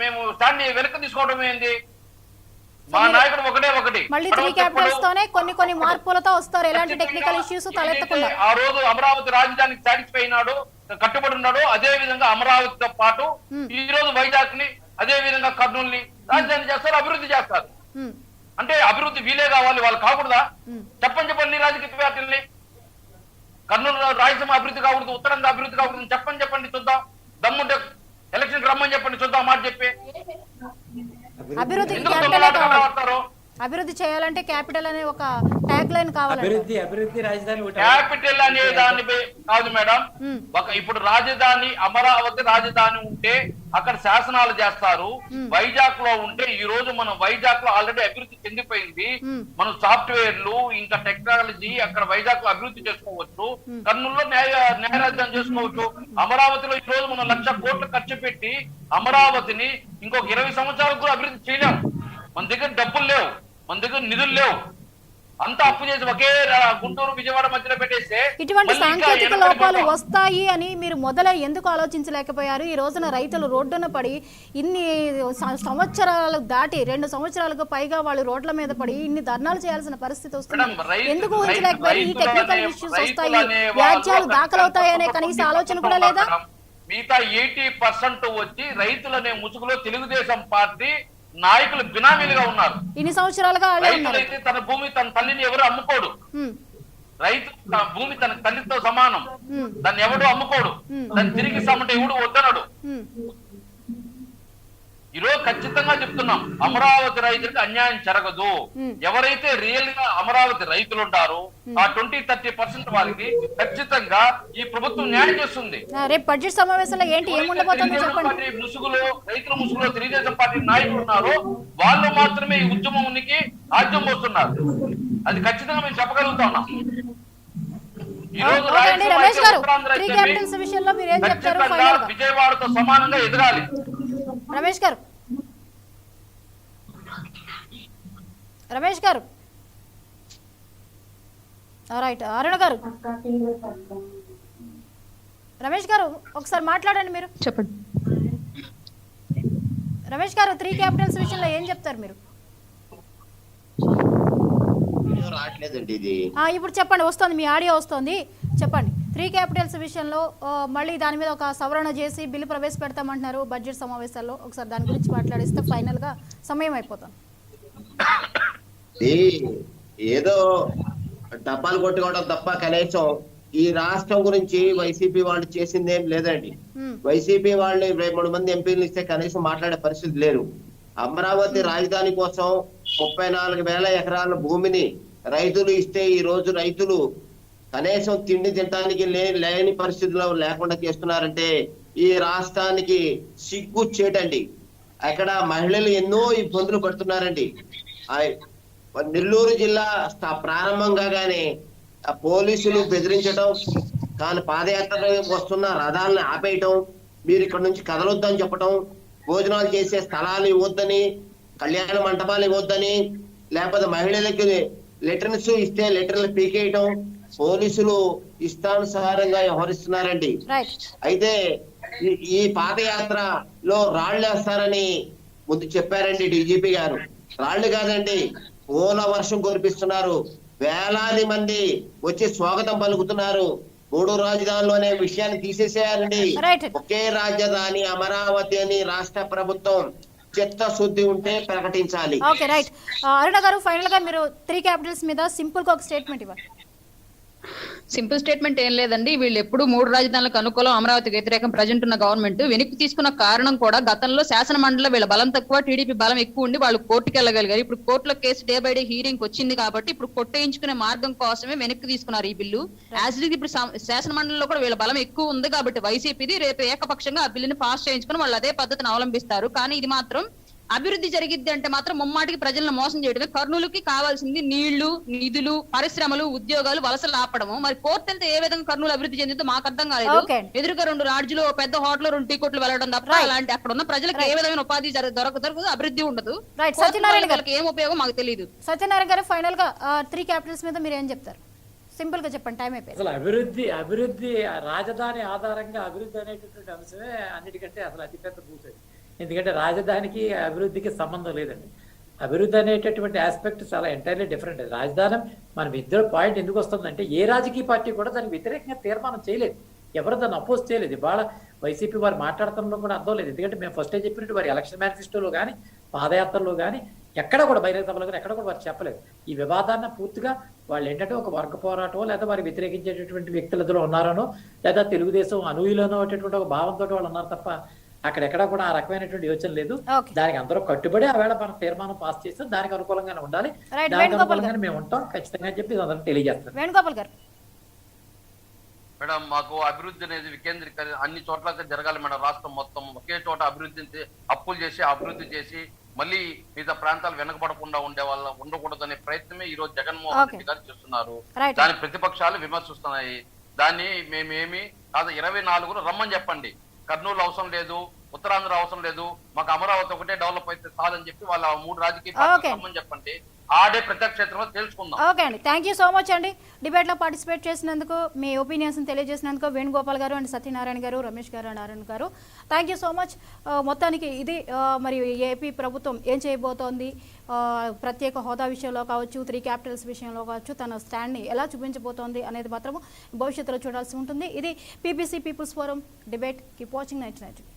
[SPEAKER 3] మేము దాన్ని వెనక్కి తీసుకోవడం ఏంది? మా నాయకుడు ఒకటి
[SPEAKER 1] మళ్ళీ 3 క్యాపిటల్స్ తోనే కొన్ని మార్పులతో వస్తారు, ఎలాంటి టెక్నికల్ ఇష్యూస్ తలెత్తకుండా.
[SPEAKER 3] ఆ రోజు అమరావతి రాజధానికి సాటిస్ఫై అయినాడు, కట్టుబడి ఉన్నాడు. అదే విధంగా అమరావతితో పాటు ఈ రోజు వైజాగ్ ని, అదే విధంగా కర్నూలుని రాజధాని చేస్తారు, అభివృద్ధి చేస్తారు. అంటే అభివృద్ధి వీలే కావాలి, వాళ్ళు కాకూడదా? చెప్పండి రాజకీయ పార్టీలని. కర్నూలు రాయలసీమ అభివృద్ధి కాకూడదు, ఉత్తరాంధ్ర అభివృద్ధి కాకూడదు చెప్పండి చూద్దాం. దమ్ముంటే ఎలక్షన్ రమ్మని చెప్పండి చూద్దాం మాట చెప్పి.
[SPEAKER 1] అభివృద్ధి అభివృద్ధి చేయాలంటే క్యాపిటల్ అనే ఒక ట్యాగ్ లైన్ కావాలి.
[SPEAKER 4] అభివృద్ధి రాజధాని
[SPEAKER 3] క్యాపిటల్ అనే దాని కాదు మేడం. ఇప్పుడు రాజధాని అమరావతి రాజధాని ఉంటే అక్కడ శాసనాలు చేస్తారు. వైజాగ్ లో ఉంటే ఈ రోజు మనం వైజాగ్ లో ఆల్రెడీ అభివృద్ధి చెందిపోయింది. మనం సాఫ్ట్వేర్లు ఇంకా టెక్నాలజీ అక్కడ వైజాగ్ లో అభివృద్ధి చేసుకోవచ్చు. కర్నూలులో న్యాయ రాజధాని చేసుకోవచ్చు. అమరావతిలో ఈ రోజు మనం 1,00,000 కోట్లు ఖర్చు పెట్టి అమరావతిని ఇంకొక 20 సంవత్సరాలకు కూడా అభివృద్ధి చేయలేం. మన దగ్గర డబ్బులు లేవు, మన దగ్గర నిధులు లేవు. అంతా అప్పు చేసి ఒకే గుంటూరు విజయవాడ మధ్యలో పెట్టేస్తే
[SPEAKER 1] ఇటువంటి సాంకేతిక లోపాలు వస్తాయి అని మీరు మొదలై ఎందుకు ఆలోచించలేకపోయారు? ఈ రోజున రైతులు రోడ్డున పడి ఇన్ని సంవత్సరాలు దాటి 2 సంవత్సరాలకు పైగా వాళ్ళు రోడ్ల మీద పడి ఇన్ని ధర్నాలు చేయాల్సిన పరిస్థితి వస్తుంది. ఎందుకు ఊహించలేకపోయారు? ఈ టెక్నికల్ ఇష్యూస్ వస్తాయి, వ్యాజ్యాలు దాఖలవుతాయనే కనీస ఆలోచన కూడా లేదా?
[SPEAKER 3] మిగతా 80% వచ్చి రైతులనే ముసుగులో తెలుగుదేశం పార్టీ నాయకులు బినామీలుగా ఉన్నారు.
[SPEAKER 1] ఇన్ని సంవత్సరాలుగా
[SPEAKER 3] రైతులైతే తన భూమి తన తల్లిని ఎవరు అమ్ముకోడు. రైతు తన భూమి తన తల్లితో సమానం. దాన్ని ఎవడు అమ్ముకోడు. దాన్ని తిరిగి సమ్మంటే ఎవడు వద్దనడు. ఈరోజు ఖచ్చితంగా చెప్తున్నాం, అమరావతి రైతులకు అన్యాయం జరగదు. ఎవరైతే రియల్ గా అమరావతి రైతులు ఉంటారో ఆ 20-30% వారికి ఖచ్చితంగా ఈ ప్రభుత్వం న్యాయం చేస్తుంది.
[SPEAKER 1] రేపు బడ్జెట్ సమావేశంలో ఏంటి ఏముండబోతుందో చెప్పండి.
[SPEAKER 3] ముసుగులో రైతుల ముసుగులో తెలుగుదేశం పార్టీ నాయకులు ఉన్నారు. వాళ్ళు మాత్రమే ఈ ఉద్యమానికి ఆద్యం పోస్తున్నారు. అది ఖచ్చితంగా మేము చెప్పగలుగుతా ఉన్నాం. ఈ రోజు విజయవాడతో సమానంగా ఎదగాలి.
[SPEAKER 1] రమేష్ గారు రైట్. అరుణ గారు, రమేష్ గారు ఒకసారి మాట్లాడండి. మీరు
[SPEAKER 2] చెప్పండి.
[SPEAKER 1] రమేష్ గారు 3 క్యాపిటల్స్ విషయంలో ఏం చెప్తారు మీరు? ఇప్పుడు చెప్పండి, వస్తుంది మీ ఆడియో వస్తుంది, చెప్పండి. 3 క్యాపిటల్స్ విషయంలో మళ్ళీ దాని మీద ఒక సవరణ చేసి బిల్లు ప్రవేశపెడతామంటున్నారు బడ్జెట్ సమావేశాల్లో. ఒకసారి దాని గురించి మాట్లాడిస్తే ఫైనల్ గా సమయం అయిపోతాం.
[SPEAKER 6] ఏదో డబ్బాలు కొట్టుకోవడం తప్ప కనీసం ఈ రాష్ట్రం గురించి వైసీపీ వాళ్ళు చేసిందేం లేదండి. వైసీపీ వాళ్ళు 23 మంది ఎంపీలు ఇస్తే కనీసం మాట్లాడే పరిస్థితి లేరు. అమరావతి రాజధాని కోసం 34,000 ఎకరాల భూమిని రైతులు ఇస్తే ఈ రోజు రైతులు కనీసం తిండి తినడానికి లేని పరిస్థితుల్లో లేకుండా చేస్తున్నారంటే ఈ రాష్ట్రానికి సిగ్గు చేయటండి. అక్కడ మహిళలు ఎన్నో ఇబ్బందులు పడుతున్నారండి. నెల్లూరు జిల్లా ప్రారంభం కాగానే పోలీసులు బెదిరించడం, కానీ పాదయాత్ర వస్తున్న రథాలను ఆపేయటం, మీరు ఇక్కడ నుంచి కదలొద్దని చెప్పటం, భోజనాలు చేసే స్థలాలు ఇవ్వద్దని, కళ్యాణ మంటపాలు ఇవ్వద్దని, లేకపోతే మహిళలకి లెటర్స్ ఇస్తే లెటర్లు పీకేయటం, పోలీసులు ఇష్టానుసారంగా వ్యవహరిస్తున్నారండి. అయితే ఈ పాదయాత్రలో రాళ్లు వేస్తారని ముందు చెప్పారండి డీజీపీ గారు. రాళ్లు కాదండి, ఓల వర్షం కురిపిస్తున్నారు. వేలాది మంది వచ్చి స్వాగతం పలుకుతున్నారు. 3 రాజధానులు అనే విషయాన్ని తీసేసేయాలండి. ఒకే రాజధాని అమరావతి అని రాష్ట్ర ప్రభుత్వం చిత్తశుద్ధి ఉంటే ప్రకటించాలి.
[SPEAKER 1] Okay right. అరుణ గారు ఫైనల్ గా మీరు 3 క్యాపిటల్స్ మీద సింపుల్ గా ఒక స్టేట్మెంట్ ఇవ్వండి.
[SPEAKER 2] సింపుల్ స్టేట్మెంట్ ఏం లేదండి. వీళ్ళు ఎప్పుడు 3 రాజధానులకు అనుకూలం, అమరావతికి వ్యతిరేకం ప్రజెంట్ ఉన్న గవర్నమెంట్ వెనక్కి తీసుకున్న కారణం కూడా గతంలో శాసన మండలిలో వీళ్ళ బలం తక్కువ, టీడీపీ బలం ఎక్కువ ఉండి వాళ్ళు కోర్టుకి వెళ్ళగలిగారు. ఇప్పుడు కోర్టులో case day by day hearing వచ్చింది కాబట్టి ఇప్పుడు కొట్టేయించుకునే మార్గం కోసమే వెనక్కి తీసుకున్నారు ఈ బిల్లు. యాజ్ ఇట్ ఇప్పుడు శాసన మండలిలో కూడా వీళ్ళ బలం ఎక్కువ ఉంది కాబట్టి వైసీపీది రేపు ఏకపక్షంగా ఆ బిల్లుని పాస్ చేయించుకుని వాళ్ళు అదే పద్ధతిని అవలంబిస్తారు. కానీ ఇది మాత్రం అభివృద్ధి జరిగిద్ది అంటే మాత్రం ముమ్మాటికి ప్రజలను మోసం చేయడమే. కర్నూలుకి కావాల్సింది నీళ్లు, నిధులు, పరిశ్రమలు, ఉద్యోగాలు, వలసలు ఆపడము. మరి కోర్టు వెళ్తే ఏ విధంగా కర్నూలు అభివృద్ధి చెందిందో మాకు అర్థం కాలేదు. ఎదురుగా 2 లాడ్జ్లు, పెద్ద హోటల్, 2 టీ కొట్లు వెళ్ళడం తప్ప అలాంటి అక్కడ ఉన్న ప్రజలకు ఏ విధమైన ఉపాధి దొరకదు, అభివృద్ధి ఉండదు. ఏం ఉపయోగం మాకు తెలియదు.
[SPEAKER 1] సత్యనారాయణ గారు ఫైనల్ గా 3 క్యాపిటల్స్ మీద మీరు ఏం చెప్తారు? సింపుల్ గా చెప్పండి, టైం అయిపోయింది.
[SPEAKER 4] అసలు అభివృద్ధి రాజధాని ఆధారంగా అభివృద్ధి అనేటటువంటి అంశమే అన్నిటికంటే అసలు అతిపెద్ద భూత. ఎందుకంటే రాజధానికి అభివృద్ధికి సంబంధం లేదండి. అభివృద్ధి అనేటటువంటి ఆస్పెక్ట్ చాలా ఎంటైర్లీ డిఫరెంట్. రాజధాని మనం ఇద్దరు పాయింట్ ఎందుకు వస్తుందంటే ఏ రాజకీయ పార్టీ కూడా దానికి వ్యతిరేకంగా తీర్మానం చేయలేదు, ఎవరు దాన్ని అపోజ్ చేయలేదు. ఇవాళ వైసీపీ వారు మాట్లాడటంలో కూడా అర్థం లేదు. ఎందుకంటే మేము ఫస్టే చెప్పినట్టు వారి ఎలక్షన్ మేనిఫెస్టోలో కానీ పాదయాత్రలో కానీ ఎక్కడ కూడా బహిరంగ సభలో కానీ ఎక్కడ కూడా వారు చెప్పలేదు. ఈ వివాదాన్ని పూర్తిగా వాళ్ళు ఏంటంటే ఒక వర్గ పోరాటం లేదా వారు వ్యతిరేకించేటటువంటి వ్యక్తులతో ఉన్నారనో లేదా తెలుగుదేశం అనుయులనో అనేటువంటి ఒక భావంతో వాళ్ళు ఉన్నారు తప్ప అక్కడెక్కడా కూడా ఆ రకమైనటువంటి యోచన లేదు.
[SPEAKER 1] ఓకే.
[SPEAKER 4] దానికి అందరూ కట్టుబడి ఆవేళ మనం తీర్మానం పాస్ చేస్తే దానికి అనుకూలంగానే ఉండాలి.
[SPEAKER 1] రైట్,
[SPEAKER 4] దానికి
[SPEAKER 1] వేణుగోపాల్
[SPEAKER 4] అనుకూలంగానే
[SPEAKER 1] గారు.
[SPEAKER 4] మేము ఉంటాం ఖచ్చితంగా అని చెప్పి అందరం తెలియజేస్తాం.
[SPEAKER 1] వేణుగోపాల్ గారు.
[SPEAKER 3] మేడం, మాకు అభివృద్ధి అనేది వికేంద్రీకరణ అన్ని చోట్ల జరగాలి మేడం. రాష్ట్రం మొత్తం ఒకే చోట అభివృద్ధి అప్పులు చేసి అభివృద్ధి చేసి మళ్ళీ మిగతా ప్రాంతాలు వెనకబడకుండా ఉండకూడదనే ప్రయత్నమే ఈ రోజు జగన్మోహన్ రెడ్డి గారు చేస్తున్నారు.
[SPEAKER 1] రైట్.
[SPEAKER 3] దాని ప్రతిపక్షాలు విమర్శిస్తున్నాయి. దాన్ని మేమేమి కాదు 24 రమ్మని చెప్పండి. కర్నూలు అవసరం లేదు, ఉత్తరాంధ్ర అవసరం లేదు, మాకు అమరావతి ఒకటే డెవలప్ అయితే చాలని చెప్పి వాళ్ళ 3 రాజకీయ పార్టీలు రమ్మని చెప్పండి. ఆడే ప్రత్యక్షేత్రంలో తెలుసుకుందాం.
[SPEAKER 1] ఓకే అండి, థ్యాంక్ యూ సో మచ్ అండి. డిబేట్లో పార్టిసిపేట్ చేసినందుకు, మీ ఒపీనియన్స్ తెలియజేసినందుకు వేణుగోపాల్ గారు అండ్ సత్యనారాయణ గారు, రమేష్ గారు, నారాయణ గారు, థ్యాంక్ యూ సో మచ్. మొత్తానికి ఇది మరి ఏపీ ప్రభుత్వం ఏం చేయబోతోంది, ప్రత్యేక హోదా విషయంలో కావచ్చు, 3 క్యాపిటల్స్ విషయంలో కావచ్చు, తన స్టాండ్ని ఎలా చూపించబోతోంది అనేది మాత్రం భవిష్యత్తులో చూడాల్సి ఉంటుంది. ఇది PPC people's forum debate. Keep watching 99.